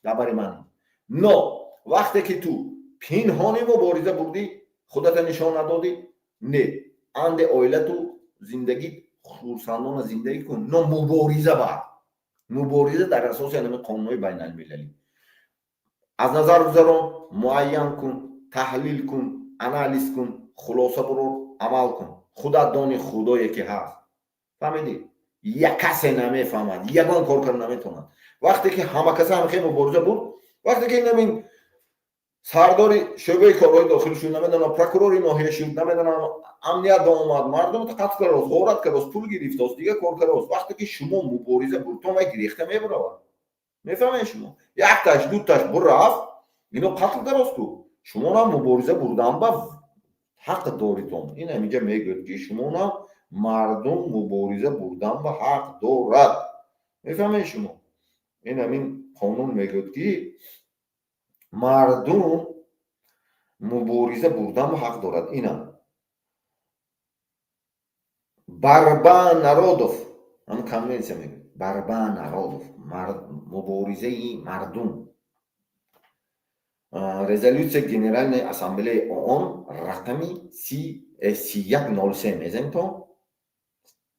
درباره من نو وقتی که تو پنهانی مبارزه بودی خودت نشان ندادی نه اند اویله تو زندگی خورسندانه زندگی کن نو مبارزه در اساس یعنی قانونهای بین المللی از نظر بذارم معین کن تحلیل کن انالیز کن خلاصه برو عمل کن خدا دانی خدایی که هست فهمیدی یک کسی نمیفهمد یگان کار کردن نمیتوند وقتی که همه کسی هم خیلی مبارزه بود وقتی که نمین سرداری شعبه کارهای داخلی شد نمیدونم پروکورور ناحیه شد نمیدونم امنیت اومد مردم تو قتل کرد غارت کرد پول گرفت است دیگه کار کرد وقتی که شما مبارزه بود تو گریخته میبرد میفهمید شما یک تاش دو تاش برافت اینو قتل درست کو شما هم مبارزه بردن با حق داریتون این همیشه میگه که شما هم مردم مبارزه بردن با حق دارد میفهمید شما این همین قانون میگه که مردم مبارزه بردن با حق دارد اینا борьба народов هم конвенция میگه борьба народов مبارزه مردم резолюция генеральной ассамблеи ООН рақами 3103 میزنیم تو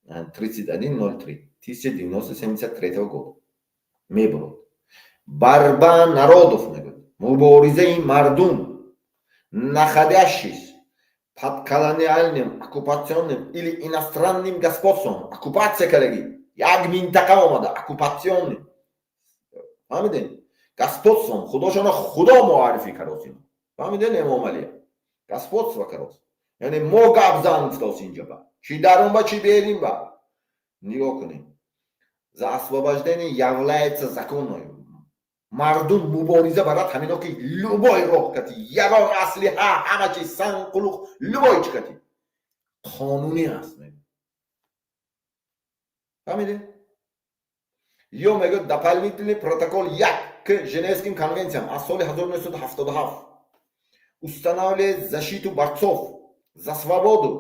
3103 1973 год میبرد борьба народов میگه مبارزه مردم находящись под колониальным оккупационным или иностранным господством оккупация кардагӣ як минтақа омада оккупационный фаҳмидин господством худошона худо муаррифӣ каросим фаҳмидин имом али господство карос яъне мо гап зан гуфтос инҷа ба чи дарун ба чи берин ба нигоҳ кунем за освобождение является законной мардум мубориза барад ҳамино ки любой роҳ кати ягон аслиҳа ҳама чи сан қулуқ любой чи кати қонунӣ аст фаҳмидед ё мегӯяд дополнительный протокол 1 к женевским конвенциям аз соли 1977 устанавливает защиту борцов за свободу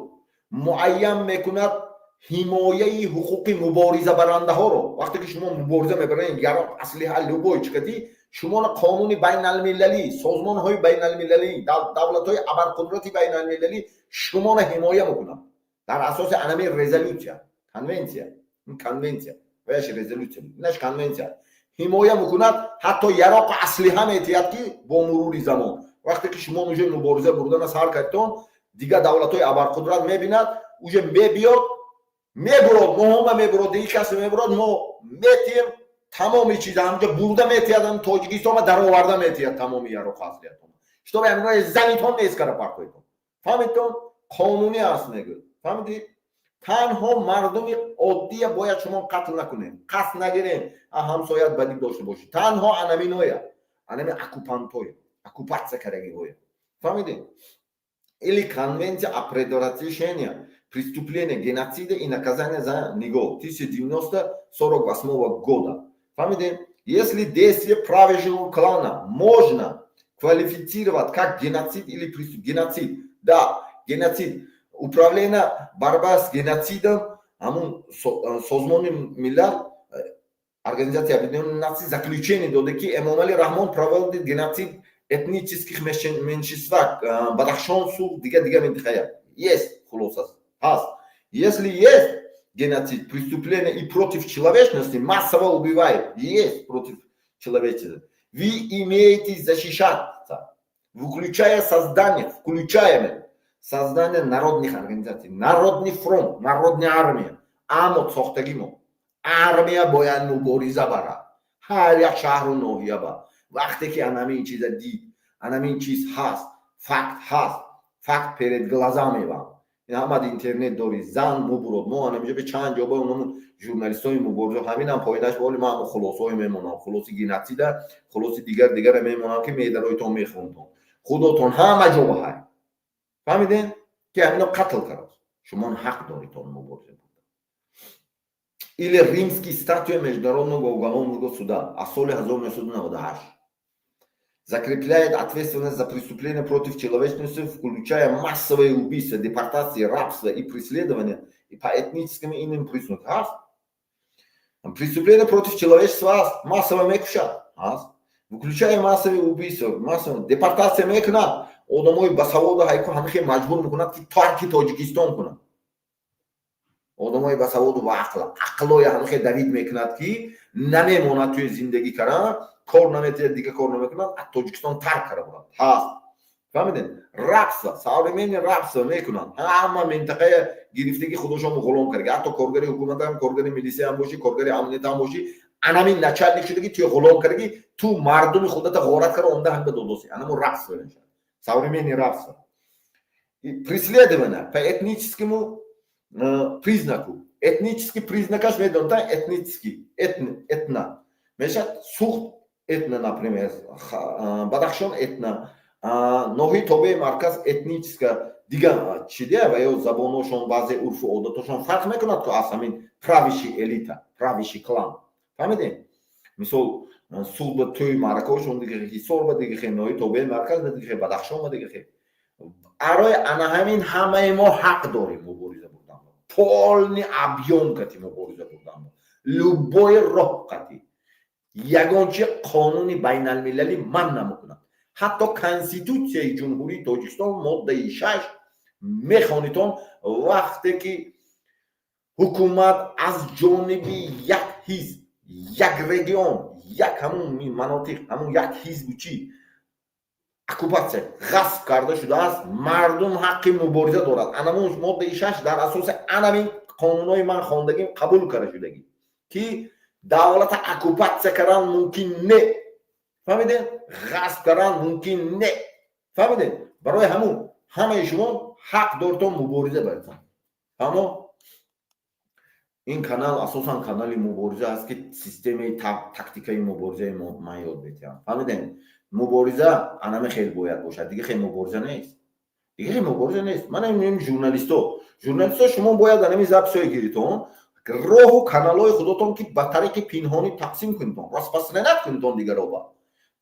муайян мекунад ҳимояи ҳуқуқи муборизабарандаҳоро вақте ки шумо мубориза мебаред яроқ аслиҳа любой чиқати шуморо қонуни байналмилалӣ созмонҳои байналмилалӣ давлатҳои абарқудрати байналмилалӣ шуморо ҳимоя мекунанд дар асоси анами резолюсия конвенсия ваяш резолюсия инаш конвенсия ҳимоя мекунад ҳатто яроқ аслиҳа метиҳад ки бо мурури замон вақте ки шумо уже мубориза бурдана сар кардитон дигар давлатҳои абарқудрат мебинад уже мебиёд мебурод моҳома мебурод дигар касе мебурод мо метиҳем тамоми чиза ҳамҷа бурда метиҳад тоҷикистома дароварда метиҳад тамоми яроқ аслиҳатон штоби амирои занитон нест кара партоитон фаҳмидтон қонунӣ аст мегӯяд фаҳмидед танҳо мардуми оддия бояд шумо қатл накунед қасд нагиред ҳамсоят бадӣ дошта бошед танҳо анаминоя анами оккупантоя оккупация карагиҳоя фаҳмидед или конвенция о предотвращении преступления геноцида и наказания за него 1948 года. Фамилия, если действие правящего клана можно квалифицировать как геноцид или преступление, геноцид, да, геноцид, управление, борьба с геноцидом, созмони миллат, Организация Объединенных Наций заключение додаки Эмомали Рахмон проводит геноцид этнических меньшинств, Бадахшон, Суд, дига ментихая. Есть хулосас. Если есть геноцид, преступление и против человечности, массово убивает, есть против человечности, вы имеете защищаться, включая создание народных организаций, народный фронт, народная армия, армия бояд мубориза бара, ҳар як шаҳру ноҳия ба вақте ки анамин чиза дид, анамин чиз ҳаст, факт перед глазами вам. ҳамад интернет дори зан мубурод мо анамиҷа бе чанд ҷоба унамун журналистои мубориза ҳаминам поидаш боли ма хулосои мемонам хулоси геноцида хулоси дигара мемонам ки медароитон мехондон худотон ҳама ҷоба ҳай фаҳмиден ки ҳамино қатл кард шумо ҳақ доритон мубориза или римский статуя международного уголовного суда о соли 1998 закрепляет ответственность за преступления против человечности, включая массовые убийства, депортации, рабство и преследования и по этническим и иным признакам. Преступления против человечества массово мекушат, включая массовые убийства, массовые депортация мекна, одамои басавода хайку ҳамихе маҷбур мекунад ки тарки Тоҷикистон кунад. одамои басаводу ва ақлоя ҳамихе давид мекунад ки намемонад туи зиндагӣ кардан кор наметиҳад дига кор намекунад аз Тоҷикистон тарк кара бурад ҳаст фаҳмидед рабство современное рабство мекунанд ҳама минтақаи гирифтагӣ худошон ғулом карда ҳатто коргари ҳукумат ҳам коргари милисия ҳам бошӣ коргари амният ҳам бошӣ анамин начальник шудагӣ ту ғулом кардагӣ ту мардуми худата ғорат кара онда ҳам додоси анамо рабство мешавад современное рабство преследование по этническому признаку этнический признакаш медонта этнический этна мешад сух этна, например, Бадахшон этна, ноҳи тобеи марказ этническая, дигар чиде ва ё забоношон баъзе урфу одатошон фарқ мекунад ки аз ҳамин правиши элита, правиши клан. Фаҳмидед? Мисол суд тӯи маракашон дигар ҳисор ба дигар ноҳи тобеи марказ ба дигар Бадахшон ба дигар. Арои ана ҳамин ҳамаи мо ҳақ дорем мубориза бурдан. Полный объем кати мубориза бурдан. Любой роҳ кати. ягончи қонуни байналмилалӣ ман намекунад ҳатто конститутсияи ҷумҳурии Тоҷикистон моддаи 6 мехонитон вақте ки ҳукумат аз ҷониби як ҳизб як регион як ҳамун манотиқ ҳамун як ҳизбу чӣ оккупатсия ғасб карда шудааст мардум ҳаққи мубориза дорад анамун моддаи 6 дар асоси анамин қонунҳои ман хондагим қабул карда шудагӣ ки давлат оккупация кардан мумкин не фаҳмидед ғасб кардан мумкин не фаҳмидед барои ҳамун ҳамаи шумо ҳақ доритон мубориза баритон аммо ин канал асосан канали мубориза аст ки системаи тактикаи муборизаи ман ёд метиҳам фаҳмидед мубориза анаме хел бояд бошад дига хел мубориза нест ман ин журналисто шумо бояд анами записҳои гиритон роҳу каналҳои худотон ки ба тариқи пинҳонӣ тақсим кунитон распространят кунитон дигароба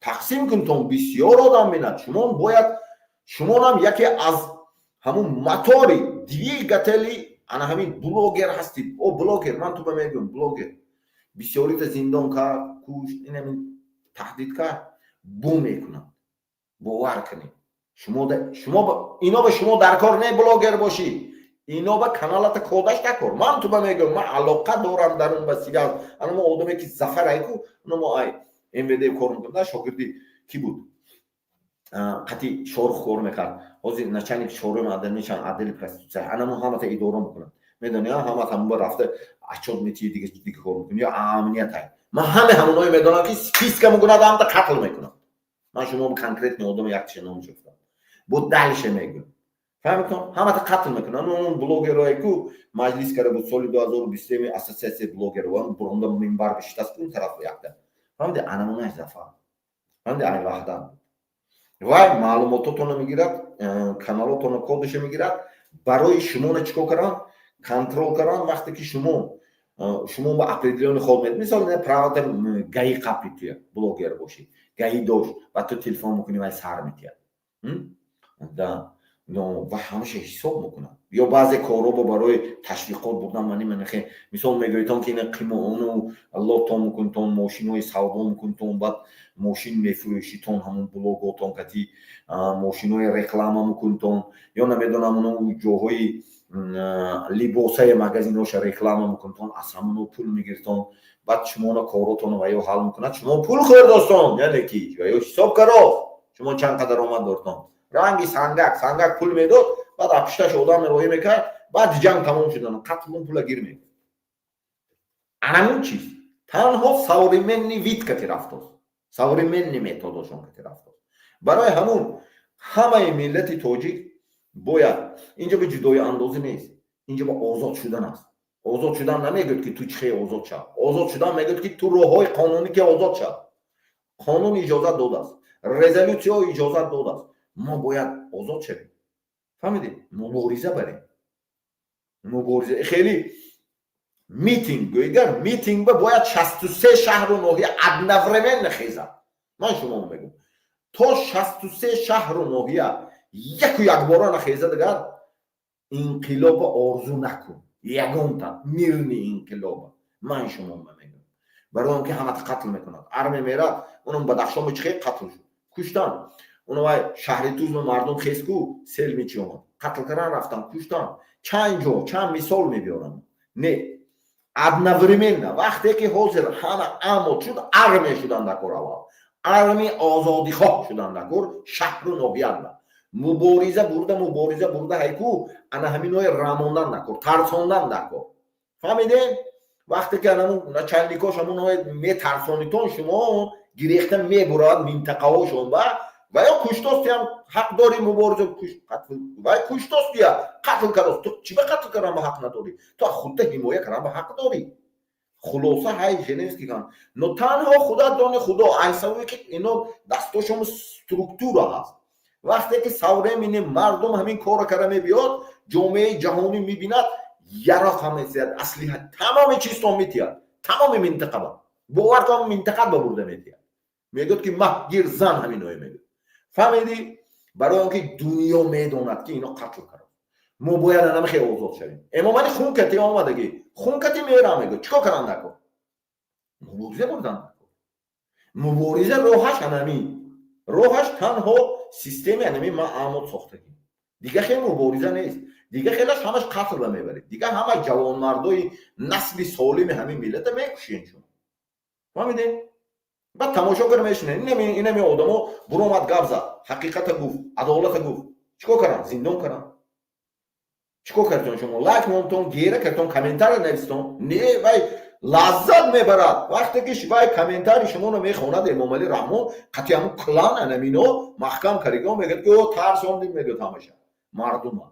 тақсим кунитон бисёр одам бинад шумон бояд шумонам яке аз ҳамун мотори двигатели انا همین بلوگر هستی او بلوگر من تو به میگم بلوگر بسیاری تا زندان کرد کشت این همین تهدید کرد بو میکنن باور کنید شما اینا به شما در کار نه بلاگر باشی اینا به کانالات کودش نکن من تو به میگم من علاقه دارم در اون بسیار انا ما آدمی که زفر ایکو اونو ما ای ام وی دی کار میکنم شاگردی کی بود قطعی شورخ کار میکرد حاضر نچنی شورخ معدل میشن عدل پرستوسه انا ما همه تا اداره میکنم میدونی همه تا با رفته اچود میتی دیگه کار میکنی یا امنیت های من همونای میدونم که فیسک میکنه هم تا قتل میکنم من شما به کنکریت آدم یک چنان شفتم بود دلش میگم فهمیدم همه تا قتل میکنن اون بلوگرایی که مجلس کرده بود سال 2020 اساسیاسیون بلوگران بروندا منبر بشید است اون طرف یکده فهمیدی انا منش زفا فهمیدی ای وحدت وای معلوماتتون میگیرد کانالاتون کدش میگیرد برای شما چیکار کردن کنترل کردن وقتی که شما با اپلیکیشن خود میاد مثلا نه پرایوت گای قپیتیه بلوگر باشی گای دوش و تو تلفن میکنی و سر میتیه نو و همش حساب میکنن یا بعضی کارو برای تشویقات بردن من خیلی مثلا میگویتون که این قیمه اونو الله تو میکن تون ماشینای سودا میکن تون بعد ماشین میفروشی تون همون بلوگاتون کتی ماشینای رکلام میکن تون یا نمیدونم اونو جاهای لباسای مغازیناش رکلام میکن تون از همونو پول میگیرتون بعد شما کاراتون رو حل میکنن شما پول خورد داستان یعنی کی یا حساب کرو شما چند قدر آمد دارتون رنگی سنگک پول میداد بعد اپشتش آدم روی میکرد بعد جنگ تمام شدن قتل پول گیر میکرد انمون چیز تنها سوریمنی وید کتی رفتاست سوریمنی میتودشون کتی رفتاست برای همون همه ملت تاجیک باید اینجا به جدای اندازه نیست اینجا با آزاد شدن است آزاد شدن نمیگوید که تو چه آزاد شد آزاد شدن میگوید که تو راههای قانونی که آزاد شد قانون اجازه داده است رزولوسیا اجازه داده است ما باید آزاد شویم فهمیدید مبارزه بریم مبارزه خیلی میتینگ گویگر میتینگ باید 63 شهر و ناحیه ادنورمن نخیزه من شما میگم تا 63 شهر و ناحیه یک بارا نخیزه دیگر انقلاب آرزو نکن یگان تا میرنی انقلاب من شما میگم برای اون که همه قتل میکنند ارمی میره اونم بدخشان بچه قتل شد کشتن اونوای شهر توز مردم خیسکو سیل میچیون قتل کردن رفتن کشتن چند مثال میبیارم نه ادنورمن وقتی که حاضر همه عمود شد ارمی شدن دکور اول ارمی آزادی خواه شدن دکور شهر و ناحیه مبارزه برده هیکو انا همینوی راموندن نکور ترسوندن نکور فهمیدین وقتی که همون چندیکاش همون می ترسانیتون شما گریختن میبرد منطقه هاشون و یا کشتاست هم حق داری مبارزه قتل و کشتاست یا قتل کرداست تو چی به قتل کردن به حق نداری تو خودت حمایه کردن به حق داری خلاصه های ژنوسکی کن نه تنها خدا دانه خدا ایساوی که اینا دستاشون استرکتور هست وقتی که سوره مینه مردم همین کار کرده میبیاد جامعه جهانی میبیند یراق هم زیاد اصلی تمام چیز تو میتیاد تمام منطقه با باور کنم منطقه با برده میتیاد میگوید که مهگیر زن همین نوعی میگوید فهمیدی برای اینکه دنیا میدوند که اینا قتل کرد ما باید هم خیلی آزاد شویم اما من خون کتی آمدگی خون کتی میرم میگوید چیکار کردن نکن مبارزه بردن مبارزه راهش همین راهش تنها سیستم انمی ما عمود ساختگی دیگه خیلی مبارزه نیست دیگه خیلیش همش قتل به میبرید دیگه همه جوان مردای نسل سالم همین ملت میکشین شما فهمیدین بعد تماشا کنه میشنه این نمی آدمو برآمد گپ زد حقیقت گفت عدالت گفت چیکار کردن زندان کردن چیکار کردن شما لایک مونتون گیره کردن کامنتار نوشتن نه وای لذت میبرد وقتی که شبای کامنتاری شما رو میخوند امام علی رحمون قطعا همون کلان انمینو محکم کریگا میگه که او ترسوندیم میگه تماشا مردم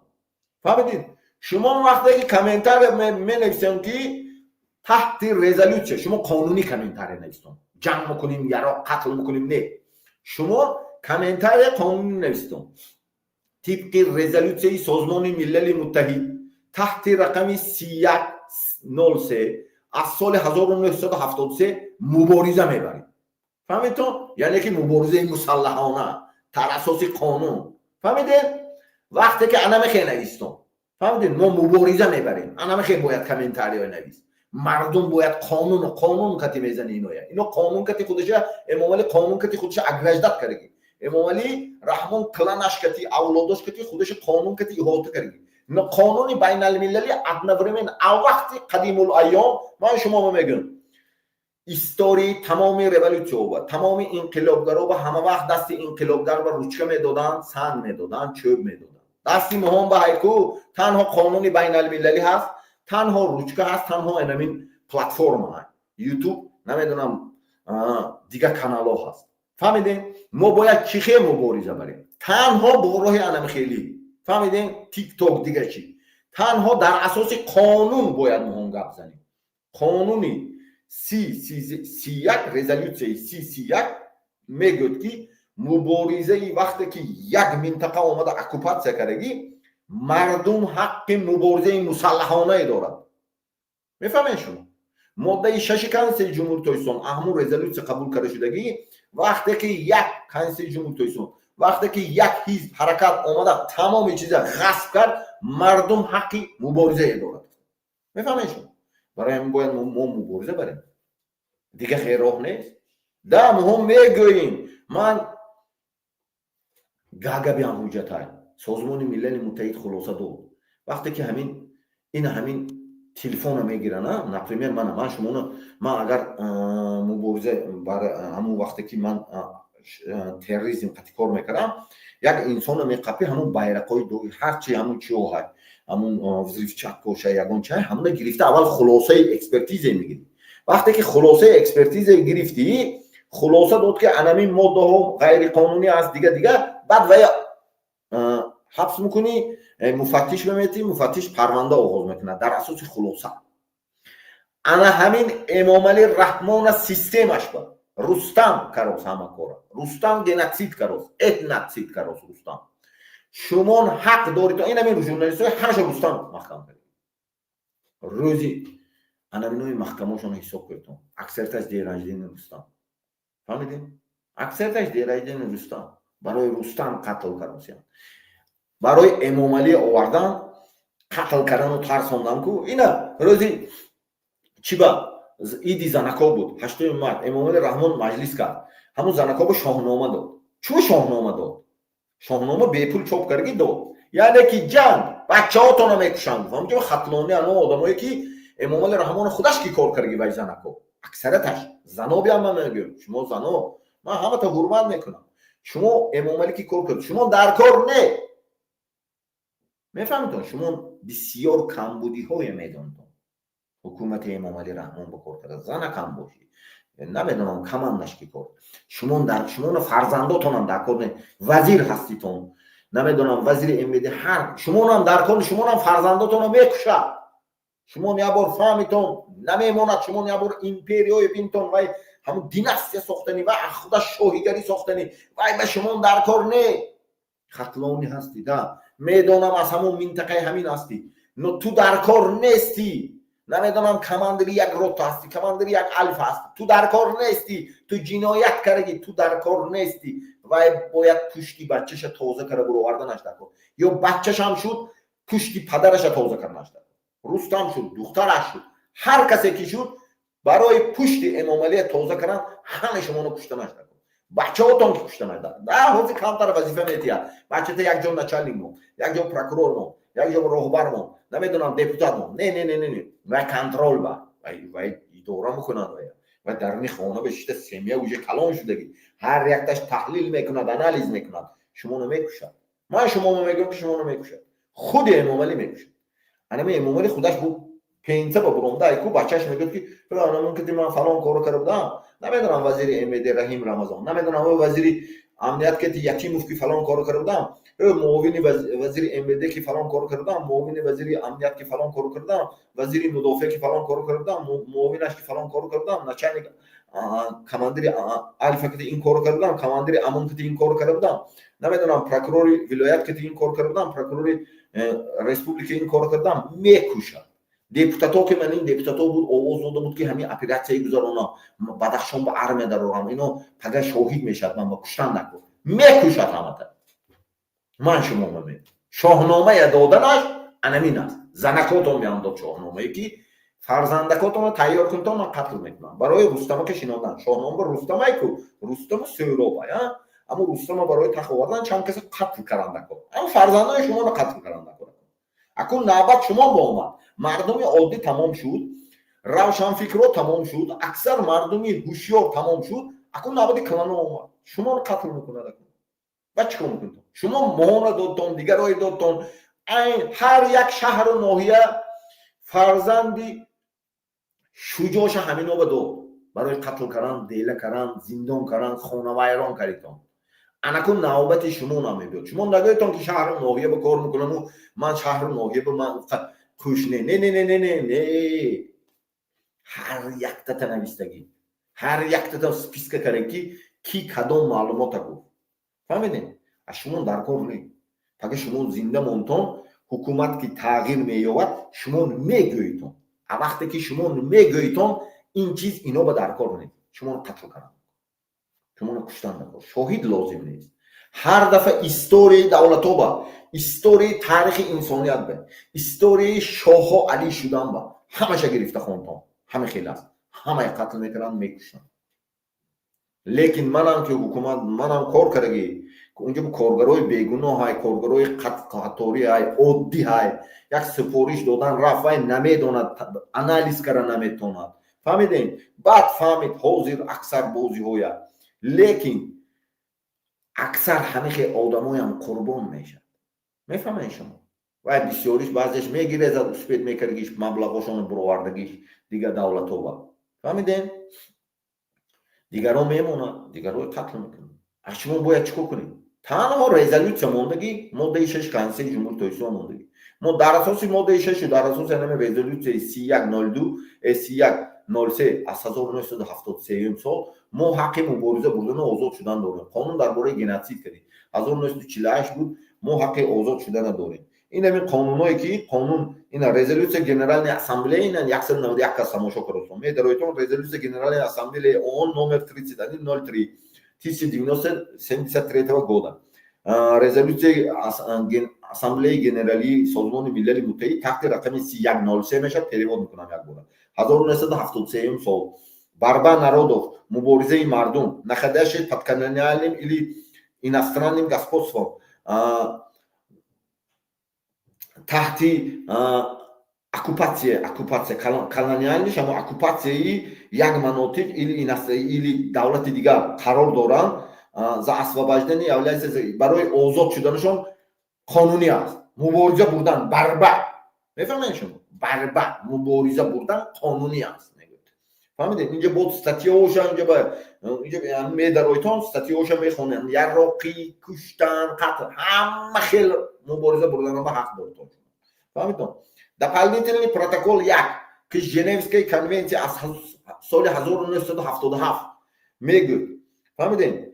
فهمیدید شما وقتی که کامنتار مینویسن که تحت رزولوچه شما قانونی کامنتار نوشتن جمع میکنیم یا قتل میکنیم نه شما کامنتار قانونی نوشتن طبق رزولوچه سازمان ملل متحد تحت رقم 3103 از سال 1973 مبارزه میبرید فهمیدون یعنی که مبارزه مسلحانه بر اساس قانون فهمیدین وقتی که انا میخوای نوشتم فهمیدین؟ ما مبارزه میبریم. انا خیلی باید کامنتاری نویس. مردم باید قانون کتی میزنه اینو قانون کتی خودش امام علی قانون کتی خودش اگرجدت کرده. امام علی رحمان کلانش کتی اولادش کتی خودش قانون کتی احاطه کرده. اینا قانون بین المللی ادنورمن وقتی قدیم الایام من شما میگم استوری تمام ریولوسیون و تمام انقلابگرا و همه وقت دست انقلابگر و روچکه میدادن، سنگ میدادن، چوب میدادن. دستی مهم به هایکو تنها قانون بین المللی هست، تنها روچکه هست، تنها این پلتفرم هست، یوتیوب نمیدونم دیگه کانال ها هست. فهمیدین؟ ما باید چیخه مبارزه بریم تنها با راه انم خیلی. فهمیدین؟ تیک توک دیگه چی؟ تنها در اساس قانون باید مهم گپ بزنیم. قانونی سی یک رزولوسیون سی یک میگوید که مبارزه ای وقتی که یک منطقه آمده اکوپاسیون کردگی مردم حق مبارزه مسلحانه دارد. میفهمین شما؟ ماده 6 کنسل جمهوری اسلامی اهم رزولوسیون قبول کرده شدگی وقتی که یک کنسل جمهوری اسلامی وقتی که یک حزب حرکت آمده تمام چیزا غصب کرد مردم حق مبارزه دارد. میفهمین شما؟ برای همین باید ما مبارزه بریم دیگه، خیر راه نیست. ده مهم میگوییم من گاگا بیان حجت های سازمان ملل متحد خلاصه داد وقتی که همین تلفن میگیرن نپریمیر من شما من اگر مبارزه برای همون وقتی که من تروریسم قطعی کار میکردم یک انسان میقپی همون بیرقای دو هر چی همون چی های همون وظیف چک کوشه یگان چای همون گرفته اول خلاصه اکسپرتیز میگیری. وقتی که خلاصه اکسپرتیز گرفتی خلاصه داد که انمی ماده ها غیر قانونی است دیگه بعد ویا حبس میکنی مفتش بمیتی مفتش پرونده آغاز میکنه در اساس خلاصه. انا همین امام علی رحمان سیستمش با رستم کاروس همه کارا رستم گناتسید کاروس اتناتسید کاروس رستم شما حق دارید تا این همین ژورنالیست های همش رستم محکم کرد روزی انا منوی محکمه‌شون حساب کردم اکثرتش دیراجدین رستم. فهمیدین؟ اکثرتش دیراجدین رستم برای رستم قتل کردن برای امام علی آوردن قتل کردن و ترساندن کو اینا روزی چی با ایدی زنکا بود 8 مارس امام علی رحمان مجلس کرد همون زنکا با شاهنامه داد. چه شاهنامه داد؟ شاهنامه به پول چاپ کردگی داد یعنی که جنگ بچه‌هاتون رو میکشند. فهمیدین؟ خطلانی اون آدمایی که امام علی رحمان خودش کی کار کردگی وای زنکا اکثرتش زنا بیام میگم شما زنا من همه تا حرمت میکنم شما امام علی کی کار کرد شما در کار نه. میفهمید؟ شما بسیار کمبودی های میدانتون حکومت امام علی رحمان بکار کرد زن کم باشی نمیدونم کمان نشکی کرد شما فرزنداتون هم در کار وزیر هستیتون نمیدونم وزیر امید هر شما هم در کار شما هم فرزنداتون رو میکشد شما نیابور فهمیتون نمیموند شما نیابور ایمپریوی بینتون وای همون دیناستی ساختنی و خدا شاهیگری ساختنی وای به شما در کار نه. خطلانی هستی ده میدونم از همون منطقه همین هستی نو تو در کار نیستی نمیدونم کماندری یک روتا هستی کماندری یک الف هستی تو در کار نیستی تو جنایت کردی تو در کار نیستی و باید پشتی بچهش تازه کرده برو آوردنش دکو یا بچهش هم شد پشتی پدرش تازه کردنش دکو رستم شد دخترش شد هر کسی که شد برای پشتی امام علی تازه کردن همه شما رو کشتنش دکو بچه ها تان که کشتنش دکو در حوضی کمتر وظیفه میتید بچه تا یک جا نچلی مون یک جا پرکرور مون یک جا راهبر مون نمیدونم دیپوتات مون نه و کنترل با و اداره میکنن و در این خانه بشته سمیه اوجه کلان شدگی هر یکتش تحلیل میکند انالیز میکند شما رو میکشد. من شما رو میگم که شما رو میکشد خود امام علی میکشد. انا امام علی خودش بود پینته با برونده ایکو بچهش میگه که فلان من که من فلان کارو کرده بودم نمیدونم وزیر امید رحیم رمضان نمیدونم وزیر امنیت که یکی مفتی فلان کارو کرده بودم معاون وزیر امید که فلان کارو کرده بودم معاون وزیر امنیت که فلان کارو کرده بودم وزیر مدافع که فلان کارو کرده بودم معاونش که فلان کارو کرده بودم نچنگ کماندری الف که این کارو کرده بودم کماندری امون که این کارو کرده بودم نمیدونم پروکرور ولایت که این کارو کرده بودم پروکرور ریسپوبلیک این کارو کردم میکوشد. دیپوتاتا که من این دیپوتاتا بود آواز داده بود که همین اپراتیوی گذارونا بدخشان با ارمه درارم اینو پگه شاهید میشد من با کشتن نکن میکوشد همه من شما میگم شاهنامه دادنش анамин аст. Занакотон меандод шоҳномае ки фарзандакотонро тайёр кун, то ман қатл мекунам. Барои Рустама ки шинодан. Шоҳнома Рустамае ку Рустама Сӯроба, аммо Рустама барои тахт овардан чанд касе қатл карандако. Аммо фарзандаи шуморо қатл карандако. Акун навбат шумо омад. Мардуми оддӣ тамом шуд, равшанфикро тамом шуд, аксар мардуми ҳушёр тамом шуд. Акун навбати клано омад. Шуморо қатл мекунад. ва чӣ кор мекунед? Шумо моҳонро додтон, дигарои додтон, ҳар як шаҳру ноҳия фарзанди шуҷоша ҳаминоба дод. Барои қатл кардан, дела кардан, зиндон кардан, хонавайрон кардитон. Анакун навбати шумо намебиёд. Шумо нагӯедтон ки шаҳру ноҳияба кор мекунам, ман шаҳру ноҳияба ман кӯшне. Не. ҳар яктата навистагӣ. ҳар яктата списка каред ки кадом маълумота гуфт. фаҳмидем? аз шумо дар кор не. Фақат шумо зинда монтон, ҳукумат ки тағйир меёбад, шумо мегӯитон. А вақте ки шумо мегӯитон, ин чиз иноба дар кор не. Шуморо қатл кардан. Шуморо куштан дар кор. Шоҳид лозим нест. ҳар дафъа историяи давлатоба, историяи таърихи инсоният ба, историяи шоҳҳо алӣ шудан ба, ҳамаша гирифта хонтон. ҳама хел аст. ҳамаи қатл мекарданд, мекуштанд. лекин манам ки ҳукумат, манам кор кардаги اونجا کارگرای بیگناه های، کارگرای قطاری های، عادی های، یک سفارش دادن رفت و نمیداند، انالیز کردن نمیتواند. فهمیدین؟ بعد فهمید حاضر اکثر بازی های، لیکن اکثر همه آدمای هم قربان میشن. میفهمین شما؟ و بسیاریش بعضیش میگیره از اسپید میکردگیش مبلغاشون برآوردگیش دیگه دولت ها. فهمیدین؟ دیگران میمونن، دیگران قتل میکنن. شما باید چیکار کنید؟ تنها رزولوسیا موندگی ماده 6 کنسل جمهوری توسعه موندگی. ما در اساس ماده 6 و در اساس نام رزولوسیا 3102 3103 از 1973 سال ما حق مبارزه بردن و آزاد شدن داریم. قانون درباره گنسیت کردیم. 1948 بود ما حق آزاد شدن داریم. این همین قانونایی که قانون این رزولوسیا جنرال اسامبله این 191 کا تماشا کردم. می درایتون رزولوسیا جنرال اسامبله اون نمبر 3003 1973 года резолюцияи ассамблеяи генералии созмони милали муттаҳид таҳти рақами 3103 мешавад. перевод мекунам як бора. 1973 сол борьба народов, муборизаи мардум находящие под колониальным или иностранным господством таҳти оккупация колониальный шамо оккупацияи як манотиқ или давлати дигар қарор доранд за освобождение является барои озод шуданашон қонунӣ аст. мубориза бурдан борьба. мефаҳмед шумо? борьба, мубориза бурдан қонунӣ аст. фаҳмидед? инҷа бо статьёша инҷа медаройтон статьёша мехонанд. яроқӣ, куштан, қатл, ҳама хел мубориза бурданба ҳақ дорад. фаҳмидед? Дополнительный протокол 1 к Женевской конвенции аз соли 1977 мегӯяд. фаҳмидед?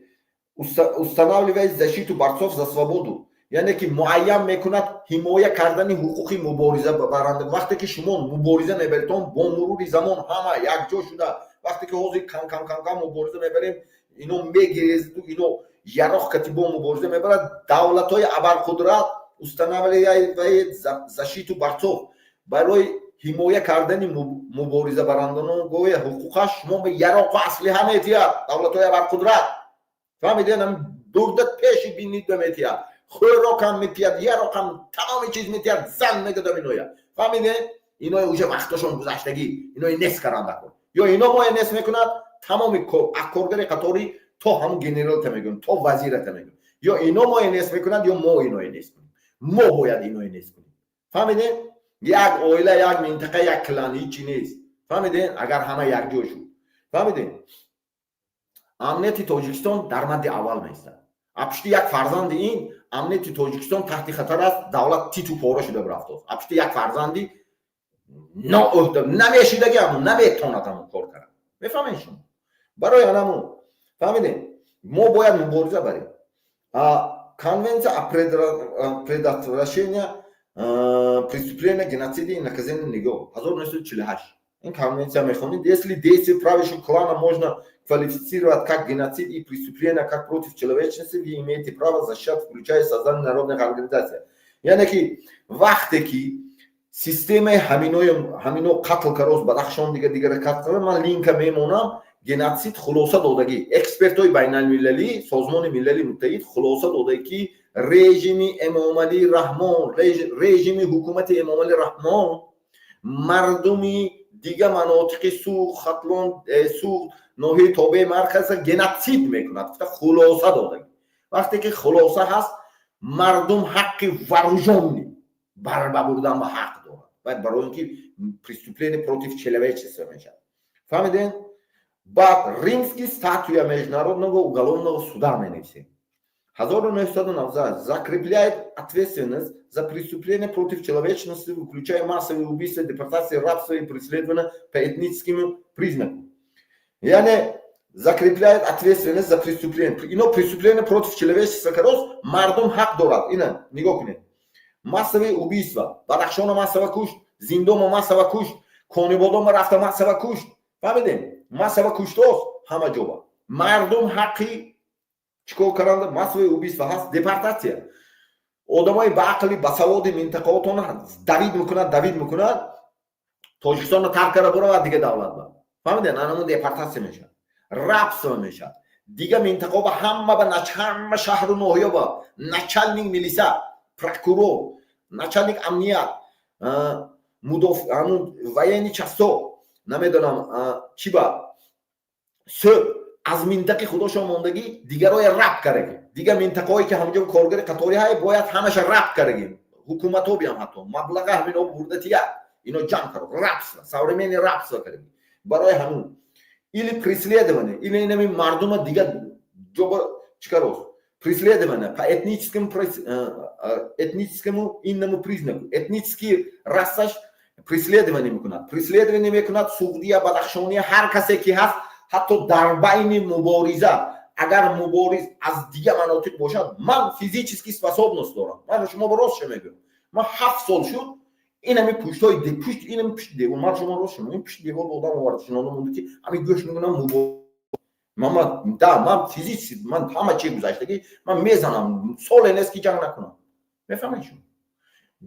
устанавливает защиту борцов за свободу. яъне ки муайян мекунад ҳимоя кардани ҳуқуқи мубориза баранда. вақте ки шумо мубориза мебаритон бо мурури замон ҳама якҷо шуда, вақте ки ҳозир кам мубориза мебарем, ино мегирезду, ино яроқ катибо мубориза мебарад. давлатҳои абарқудрат устанавливает защиту борцов барои ҳимоя кардани мубориза баранданон гоя ҳуқуқаш шумо ба яроқу аслиҳа метиҳад. давлатҳои абарқудрат фаҳмидед? дурда пеши бинида метиҳад, хӯрокам метиҳад, яроқам, тамоми чиз метиҳад, зан мегадам иноя. фаҳмидед? иноя уже вақташон гузаштагӣ, иноя нест карандакон. ё ино моя нест мекунад, тамоми коргари қатори то ҳамун генералта мегӯям, то вазирата мегӯям. ё ино моя нест мекунад, ё мо иноя нест кунем. мо бояд иноя нест кунем. фаҳмидед? як оила, як минтақа, як клан ҳичи нест. фаҳмидед? агар ҳама якҷо шуд. фаҳмидед? амнияти Тоҷикистон дар мадди аввал меистад. апшти як фарзанди ин амнияти Тоҷикистон таҳти хатар аст. давлат титу пора шуда рафтааст. апшти як фарзанди ноӯҳда намешидаги ҳамон наметавонад ҳамон кор кард. мефаҳмед шумо? барои анамон фаҳмидед? мо бояд мубориза барем. конвенция о предотвращении преступления геноцида и наказания негов 1948. این конвенция мехонид, если действия правящего клана можно квалифицировать как геноцид и преступление как против человечности, вы имеете право защищать, включая создание народных организаций. яъне ки وقتی که سیستم همینو قتل کراس بدخشان دیگه قتل من لینک میمونم گنوسید خلاصه دادگی اکسپرتای بین المللی سازمان ملل متحد خلاصه داده که رژیم امام علی رحمان رژیم حکومت امام علی رحمان مردمی دیگه مناطق سوق خطلون سوق ناحیه تابع مرکز گنوسید میکند خلاصه داده وقتی که خلاصه هست مردم حق ورژن بربردن و حق دارن و برای اینکه преступление против человечества میشه فهمیدین بعد римский статья международного уголовного суда меневсим 1990 закрепляет ответственность за преступления против человечности, включая массовые убийства, депортации, рабство и преследования по этническим признакам. Yani закрепляет ответственность за преступление. Ино преступление против человечества, корос, мардум хак дорад. Ина, нигоh кунед. Массовые убийства, Бадахшона массово кушт, Зиндома массово кушт, Конибодома рафта массово кушт. Фамидем? Массово куштос, хама джоба. Мардум хаки чикор каранда массовые убийства хаст, депортация. Одамай ба ақли ба саводи минтақаотона давид мекунад, Тоҷикистонро тарк кара бурава дига давлат ба. Фаҳмиден? Анамун депортация мешад. Рабство мешад. Дига минтақа ба ҳама ба ҳама шаҳру ноҳия ба начальник милиса, прокурор, начальник амният, мудофиъ, ҳамун военни часто, намедонам чӣ ба суд аз минтақи худошон мондагӣ дигаро раб кардаги. Дига минтақаҳое ки ҳамҷо коргари қатори ҳай бояд ҳамаша раб кардаги. Ҳукуматҳо биям ҳатто маблаға ҳамино бурдатия ино ҷамъ каро рабство, современный рабство кардаги. Барои ҳамун или преследование, или инами мардума дига ҷоба чикарос преследование по этническому инному признаку. Этнический расташ преследование мекунад. Преследование мекунад Суғдия, Бадахшония, ҳар касе ки ҳаст ҳатто дар байни мубориза агар мубориз аз дига манотиқ бошад ман физически способност дорам. Ман шумо рост мегӯям. Ман 7 сол шуд инами пуштои пушт инами пушт девор ман шумо рост мегӯям пушт девор одам овард шинона монда ки ами гӯш мекунам мубориз ман физически ман ҳама чи гузаштагӣ ман мезанам соле нест ки ҷанг накунам. мефаҳмед шумо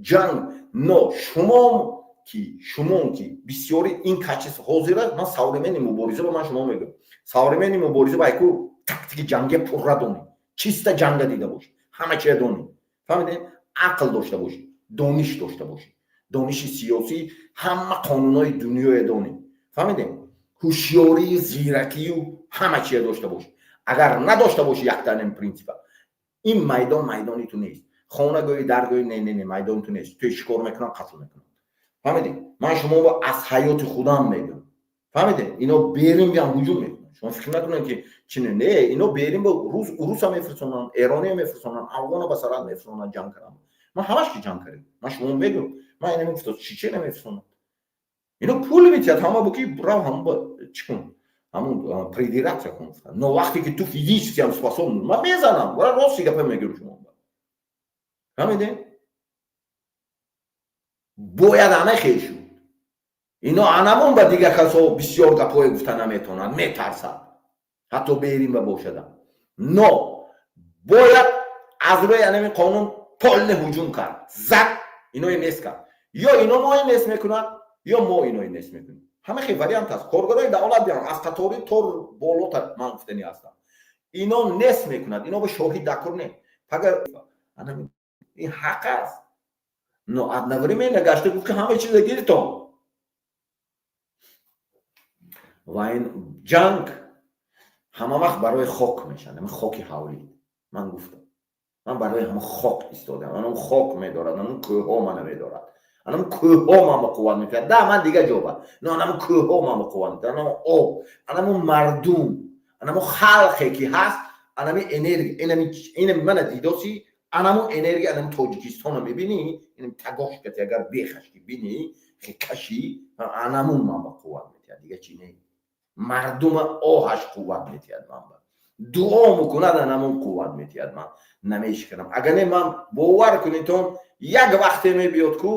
ҷанг но шумо ки бисёри ин качество ҳозир аст ман современный мубориза ба ман шумо мегӯям современный мубориза ба яку тактики ҷанге пурра донӣ чиста ҷанга дида бошӣ ҳама чия донӣ фаҳмидем ақл дошта бошӣ дониш дошта бошӣ дониши сиёсӣ ҳама қонунҳои дунёе донӣ фаҳмидем ҳушёрии зиракию ҳама чия дошта бошӣ агар надошта бошӣ яктанин принсипа ин майдони ту нест хонагӯи даргӯи не майдони ту нест ту шикор мекунам қатл мекунам фаҳмидем ман шумо аз ҳаёти худам мегӯям фаҳмидем ино берим биам ҳуҷум мекунам шумо фикр накунед ки чине не ино берим ба руса мефирсонанд эрония мефирсонанд афғона ба сарҳад мефирсонанд ҷанг кардан ман ҳамаш ки ҷанг кардем ман шумо мегӯям ман ина мефирсонам чӣ намефирсонанд ино пул метиҳад ҳама бо ки рав ҳама ба чӣ кун ҳамун придиратсия кун но вақте ки ту физически ҳам способн ман мезанам ва рости гапа мегӯям шумо фаҳмидем бояд ҳама хел шуд ино анамон ба дига касо бисёр гапҳое гуфта наметавонанд метарсад ҳатто берим ба бошадам но бояд аз рӯи анами қонун полне ҳуҷум кард зад иное нест кард ё ино мои нест мекунад ё мо иное нест мекунем ҳама хел вариант аст коргарои давлат биям аз қатори тор болотар ман гуфтани ҳастам ино нест мекунад ино ба шоҳид дакор не пагар анами ин ҳақ аст но одновременно гашта гуфт ки ҳама чиза гиртон ва ин ҷанг ҳама вақт барои хок мешад ин хоки ҳавлӣ ман гуфтам ман барои ҳама хок истодам анам хок медорад анам кӯҳҳо мана медорад анам кӯҳҳо мана қувват мекунад да ман дига ҷоба но анам кӯҳҳо мана қувват мекунад анам об анам мардум анам халқе ки ҳаст анам энергия инам мана дидоси анам энергия анам тоҷикистона мебинӣ инам тагошкати агар бехашки бинӣ каши анам мана қувват метиҳад дига чӣ не мардума оҳаш қувват метиҳад ман дуо мекунад анамон қувват метиҳад ман намешикарам агар не ман бовар кунедтон як вақте мебиёд ку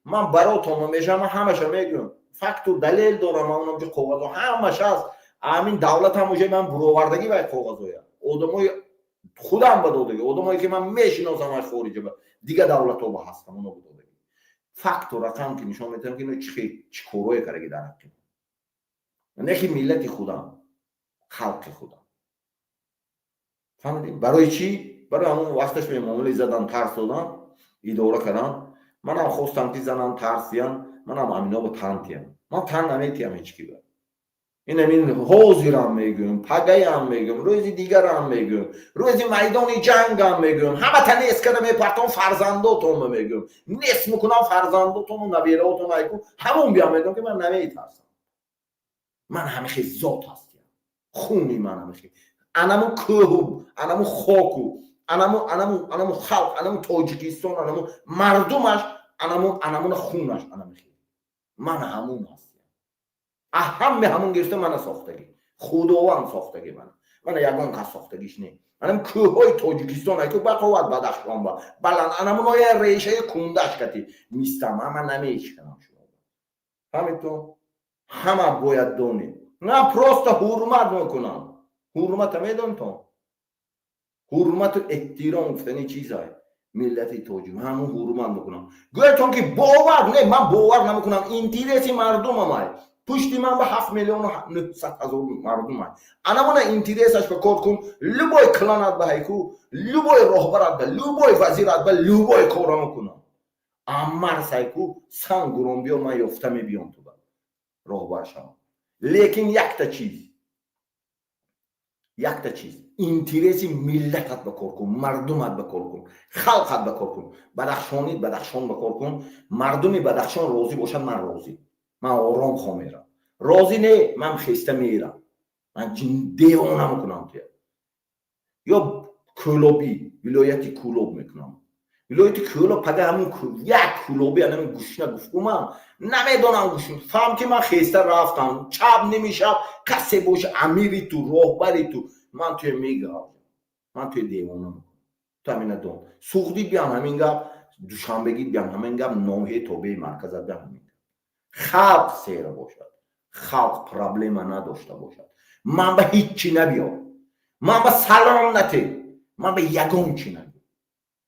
ман баротон мешавам ҳамаша мегӯям факту далел дорам ман онамҷо коғазо ҳамаш аст амин давлат ҳам уҷаи ман буровардагӣ вай коғазоя одамои худам ба додаги одамое ки ман мешиносам аз хориҷа дига давлатҳо ба ҳастам оно ба додаги فقط و رقم که نشان میدم که اینو چی کارای کرده در حق نه که ملت خودم، خلق خودم. فهمیدیم برای چی؟ برای همون وقتش به معامله زدن، ترس دادن، اداره کردن. منم خواستم که زنم ترسیان، منم امینا با تنتیم. من تن نمیتیم هیچ کی. این حوزی را هم میگم، پگه هم میگم، روزی دیگر هم میگم، روزی میدان جنگ هم میگم، همه تا نیست که میپرتم فرزنداتون میگم، نیست میکنم فرزنداتون و نبیراتون ایکو همون بیام میگم که من نمیترسم. من همیشه ذات هستم، خونی من همیشه انمو کوه، انمو خاکو، انمو خلق، انمو تاجیکستان، انمو مردمش، انمو خونش، من همون هستم. همون گرفته من ساختگی، خداوند ساختگی من یگان کس ساختگیش نه. منم کوههای تاجیکستان ایکو بقوت بدخشان با بلند انمو نوع ریشه کندش کتی میستم. من نمیشکنم شما همینطور همه باید دونی نه پروست حرمت میکنم. حرمت میدون تو حرمت و احترام گفتنی چیزای ملت تاجیک همون حرمت میکنم. گویتون که باور نه، من باور نمیکنم اینترسی مردم همه پشتی من به 7,900,000 مردم هست. انا من اینترسش به کار کن لبای کلانت به هیکو، لبای راهبرت به، لبای وزیرت به، لبای کارا میکنم. امر سایکو سان گروم بیار من یافته میبیام تو راهبر شما. لیکن یک تا چیز اینترسی ملتت به کار کن، مردمت به کار کن، خلقت به کار کن. بدخشان به کار کن. مردمی بدخشان راضی باشن من راضی، من آرام خواه میرم. راضی نه من خسته میرم، من دیوانه میکنم که یا کلوبی ولایتی کلوب میکنم. ولایتی کلوب پده همون یک کلوبی همون گوشنه گفتم من نمیدونم گوشن فهم که من خسته رفتم چپ نمیشم کسی باشه امیری تو راهبری تو من توی میگم من توی دیوانه میکنم. تو همین دون سوختی بیام همین گپ دوشنبگی بیام همین گپ نوحه توبه مرکز بیام همین خلق سیر باشد، خلق پرابلم نداشته باشد. من به هیچی نبیام، من به سلام نته، من به یگان چی نبیام،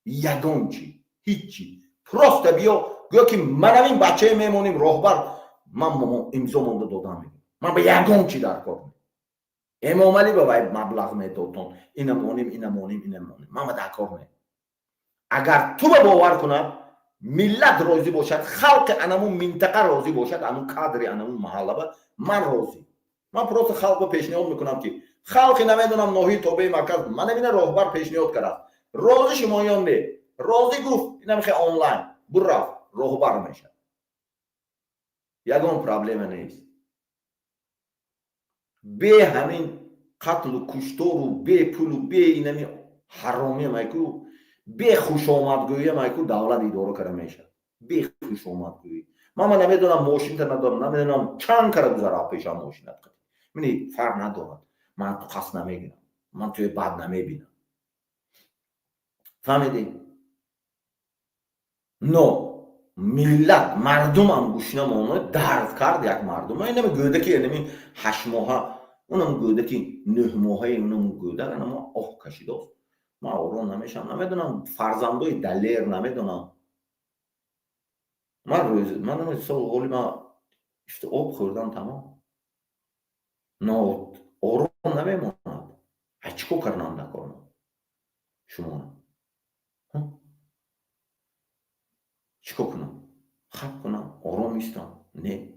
یگان چی هیچی پروست بیا گویا که من این بچه میمونیم راهبر من امضا مونده دادم. من به یگان چی در کار امام علی به وای مبلغ میدادن اینم من در کار نه. اگر تو باور کنم ملت راضی باشد، خلق انمون منطقه راضی باشد، انمون کادر انمون محله من راضی. من پروست خلق پیشنهاد میکنم که خلق نمیدونم ناحیه توبه مرکز من نمیدونم راهبر پیشنهاد کرد راضی شما یا نه راضی گفت اینم خیلی آنلاین برو راهبر میشه یگان پرابلم نیست. به همین قتل و کشتار و به پول و به اینمی حرامی مایکو به خوش آمدگویی مایکو دولت اداره کرده میشه. به خوش آمدگویی من نمیدونم ماشین تا ندارم نمیدونم چند کار گذاره پیشم ماشینت کنم منی فرق ندارد. من تو خاص نمیگیرم، من توی بد نمیبینم. فهمیدی؟ نو ملت مردم هم گوشنه مانو درد کرد یک مردم اینم گوده که اینمی 8 ماه اونم گوده که 9 ماه اونم گوده اما آه کشیده است. من آرام نمیشم نمیدونم فرزندای دلیر نمیدونم من روز سال قولی من افت آب خوردم تمام نه آرام نمیماند. چیکو کردم نکنم شما چیکو کنم خب کنم آرام نیستم نه.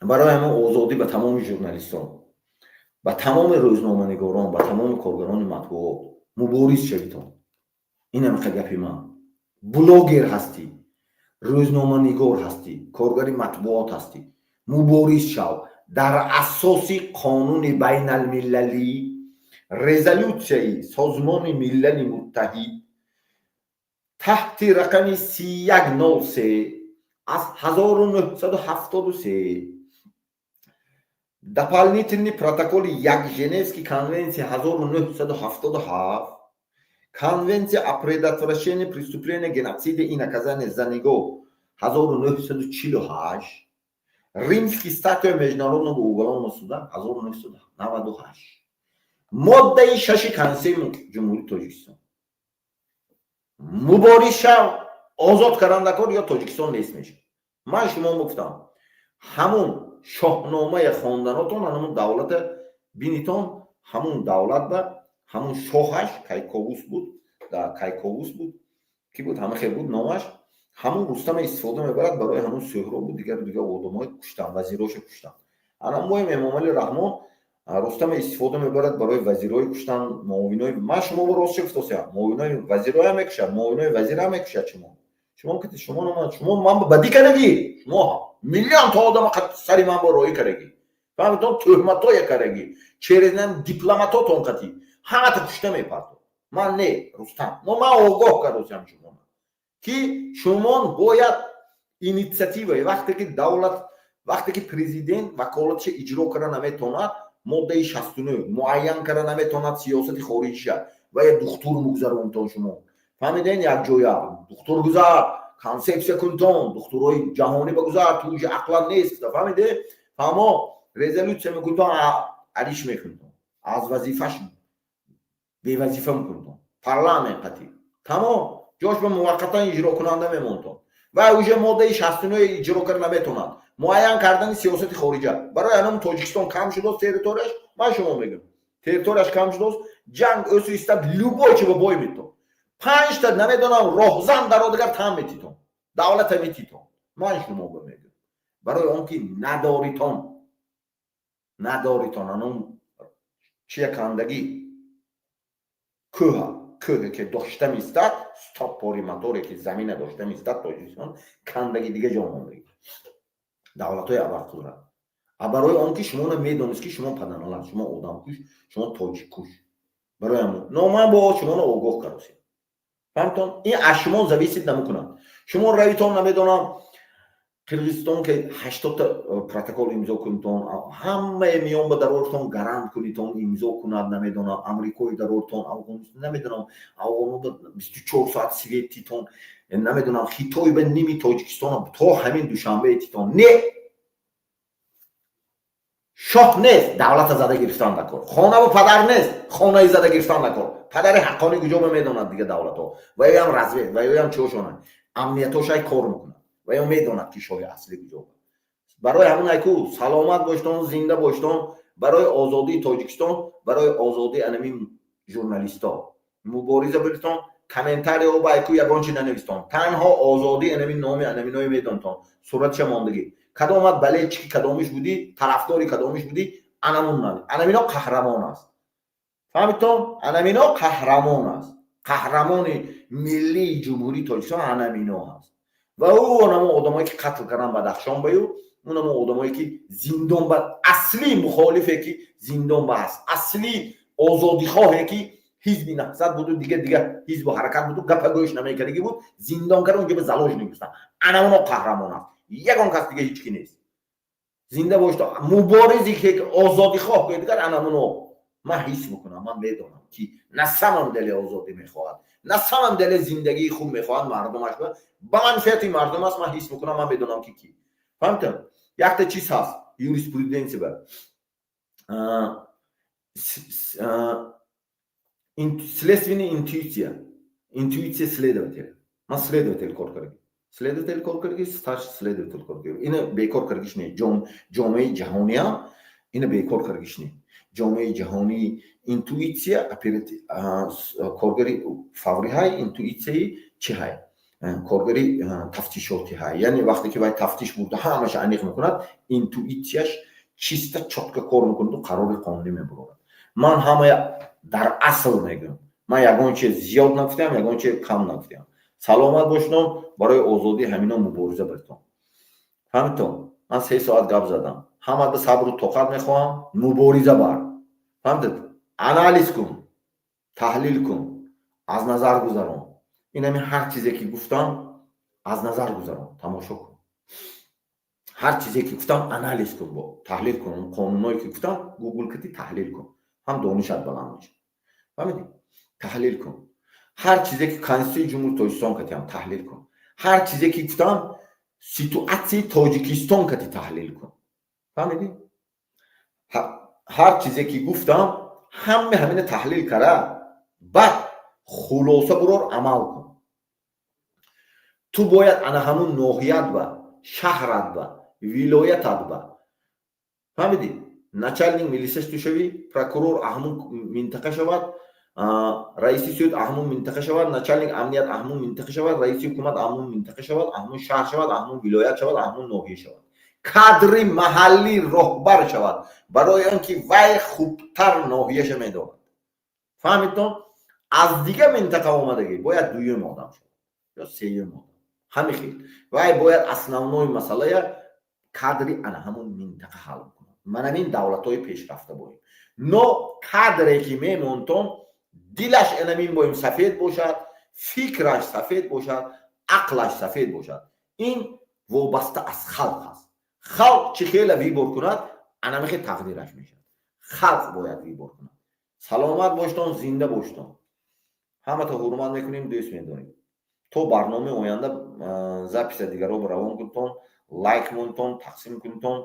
برای همه آزادی به تمام ژورنالیستان، به تمام روزنامه‌نگاران، به تمام کارگران مطبوعات مبارز شوید. این هم گپی من. بلاگر هستی، روزنامه‌نگار هستی، کارگر مطبوعات هستی، مبارز شو در اساس قانون بین المللی رزولوشن سازمان ملل متحد تحت رقم 3193 از 1973 дополнительный протокол یک ژنوسکی конвенции 1977 конвенция о предотвращении преступления геноцида и наказания за него 1948 римский статут международного уголовного суда 1998 ماده 6 کنسه جمهوری تاجیکستان مبارز شو озод карандакор ё Тоҷикистон нест мешавад. ман шумо гуфтам ҳамун шоҳномаи хонданотон ҳамун давлата бинитон ҳамун давлат ба ҳамун шоҳаш Кайковус буд, Кайковус буд, ки буд ҳама хел буд номаш, ҳамун Рустама истифода мебарад барои ҳамун Сӯҳробу дигар одамои куштан, вазироша куштан. ана мои Эмомалӣ Раҳмон Рустама истифода мебарад барои вазирои куштан, муовинои ман шуморо рост чӣ гуфтосям, муовинои вазироям мекушад, муовинои вазирам мекушад шумо кити шумо ман бадӣ карагӣ, шумо миллион та одам сари ман бо роӣ карагӣ, фаҳмитон тӯҳматоя карагӣ, черезнам дипломатотон кати ҳамата кушта мепартод. ман не Рустам, но ман огоҳ кардосям шумо ки шумо бояд инициативаи вақте ки давлат вақте ки президент ваколаташ иҷро кара наметавонад, моддаи 69 муайян кара наметавонад сиёсати хориҷиша ва як духтур мугзаронтон шумо фаҳмиден якҷоя духтур гузар консепсия кунтон духтурои ҷаҳонӣ багузар туҷи ақлан нест фаҳмиде фаҳмо резолюция мекунтон ариш мекунтон аз вазифаш бевазифа мекунтон парламент қатӣ тамом ҷош ба муваққатан иҷро кунанда мемонтон ва уже моддаи 69 иҷро кара наметавонад муайян кардани сиёсати хориҷа барои анам Тоҷикистон кам шудост территорияш ман шумо мегӯям территорияш кам шудост ҷанг өсу истад любой чӣ ба бой метон 5 та намедонам роҳзан дародигар там метитон давлата метитон ман шумо мегӯям барои он ки надоритон анон чия кандагӣ кӯҳе ки дошта мистад стоппори моторе ки замина дошта мистад Тоҷикистон кандагӣ дига ҷо мондагӣ давлатҳои абарқудрат барои он ки шумо намедонист ки шумо паданаланд шумо одамкуш шумо тоҷиккуш барои ҳамон но ман бо шуморо огоҳ кардосем фаҳмтон ин аз шумо зависит намекунад шумо равитон намедонам Қирғизистон ки 80 та протокол имзо кунтон ҳамаи миён ба дарортон гарант кунитон имзо кунад намедонам амрикои дарортон Афғонистон намедонам афғоно ба 24 соат светитон намедонам Хитой ба ними Тоҷикистон то ҳамин душанбе титон не шоҳ нест давлата зада гирифтан накор хона ба падар нест хонаи зада гирифтан накор падари ҳаққонӣ куҷо медонад дига давлатҳо ва ёам развед ва ёам чошона амниятошай кор мекунад ва ё медонад ки шоҳи аслӣ куҷо барои ҳамон айку саломат боштон зинда боштон барои озодии Тоҷикистон барои озодии анамин журналистҳо мубориза биртон комментариҳо ба айку ягон чӣ нанавистон танҳо озодии анамин номи анаминои медонтон суратша мондагӣ кадомат балечки кадомиш будӣ тарафдори кадомиш будӣ анамино қаҳрамон аст фаҳмитон анамино қаҳрамон аст қаҳрамони миллии ҷумҳурии Тоҷикистон анамино аст ва онамо одамое ки қатл кардан Бадахшон баю онамо одамое ки зиндон ба асли мухолифе ки зиндон ба аст асли озодихоҳе ки ҳизби наҳзат буду дига ҳизбу ҳаракат буду гапа гӯш намекардагӣ буд зиндон кара унҷо ба залоҷ мегирифтан анамино қаҳрамон аст ягон кас дига ҳеҷ ки нест зинда бошто муборизи ки озодихоҳ ки дигар анамино ман ҳис мекунам ман медонам ки на самом деле озодӣ мехоҳад на самом деле зиндагии хуб мехоҳад мардумаш ба манфиати мардум аст ман ҳис мекунам ман медонам ки фаҳмтам якта чиз ҳаст юриспруденсия ба следственная интуиция следователя ман следователь кор кардагӣ старший следователь кор кардагӣ ина бекор кардагиш не ҷомеаи ҷаҳониам ина бекор кардагиш не ҷомеаи ҷаҳонии интуитсия коргари фавриҳай интуитсияи чихай коргари тафтишоти ҳай яъне вақте ки вай тафтиш бурда ҳамаша аниқ мекунад интуитсияш чиста чотка кор мекунад қарори қонунӣ мебурорад ман ҳамая дар асл мегӯям ман ягон чиз зиёд нагуфтам ягон чиз кам нагуфтам саломат бошон барои озодии ҳамино мубориза биртон фаҳмитон ман 3 соат гап задам ҳамада сабру тоқат мехоҳам мубориза бар фаҳмидед анализ кун таҳлил кун аз назар гузарон инами ҳар чизе ки гуфтам аз назар гузарон тамошо кун ҳар чизе ки гуфтам анализ кун бо таҳлил кун қонунҳое ки гуфтам гугл кити таҳлил кун ҳам донишат баланд мешавад фаҳмидӣ таҳлил кун ҳар чизе ки конституцияи ҷумҳури Тоҷикистон катиам таҳлил кун ҳар чизе ки гуфтам ситуатсияи Тоҷикистон кати таҳлил кун фаҳмидӣ ҳар чизе ки гуфтам ҳамина таҳлил кара баъд хулоса бурор амал кун ту бояд ана ҳамун ноҳият ба шаҳрат ба вилоятат ба фаҳмидӣ начальник милисияш ту шавӣ прокурор аҳамун минтақа шавад раиси суд аҳамун минтақа шавад начальник амният аҳамун минтақа шавад раиси ҳукумат аҳамун минтақа шавад аҳамун шаҳр шавад аҳамун вилоят шавад аҳамун ноҳия шавад кадри маҳаллӣ роҳбар шавад барои он ки вай хубтар ноҳияша медонад фаҳмидтон аз дигар минтақа омадагӣ бояд дуюм одам шавад ё сеюм одам ҳамин хел вай бояд основной масъалая кадри ана ҳамун минтақа ҳал кунад манамин давлатҳои пешрафта боем но кадре ки мемонтон дилаш энамин боем сафед бошад фикраш сафед бошад ақлаш сафед бошад ин вобаста аз халқ аст халқ чӣ хела вибор кунад анамихе тақдираш мешавад халқ бояд вибор кунад саломат боштон зинда боштон ҳамата ҳурмат мекунем дӯст медорем то барномаи оянда записа дигаро равон кунтон лайк монтон тақсим кунтон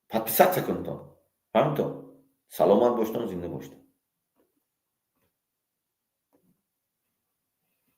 подписаться кунтон фаҳмтон саломат боштон зинда боштон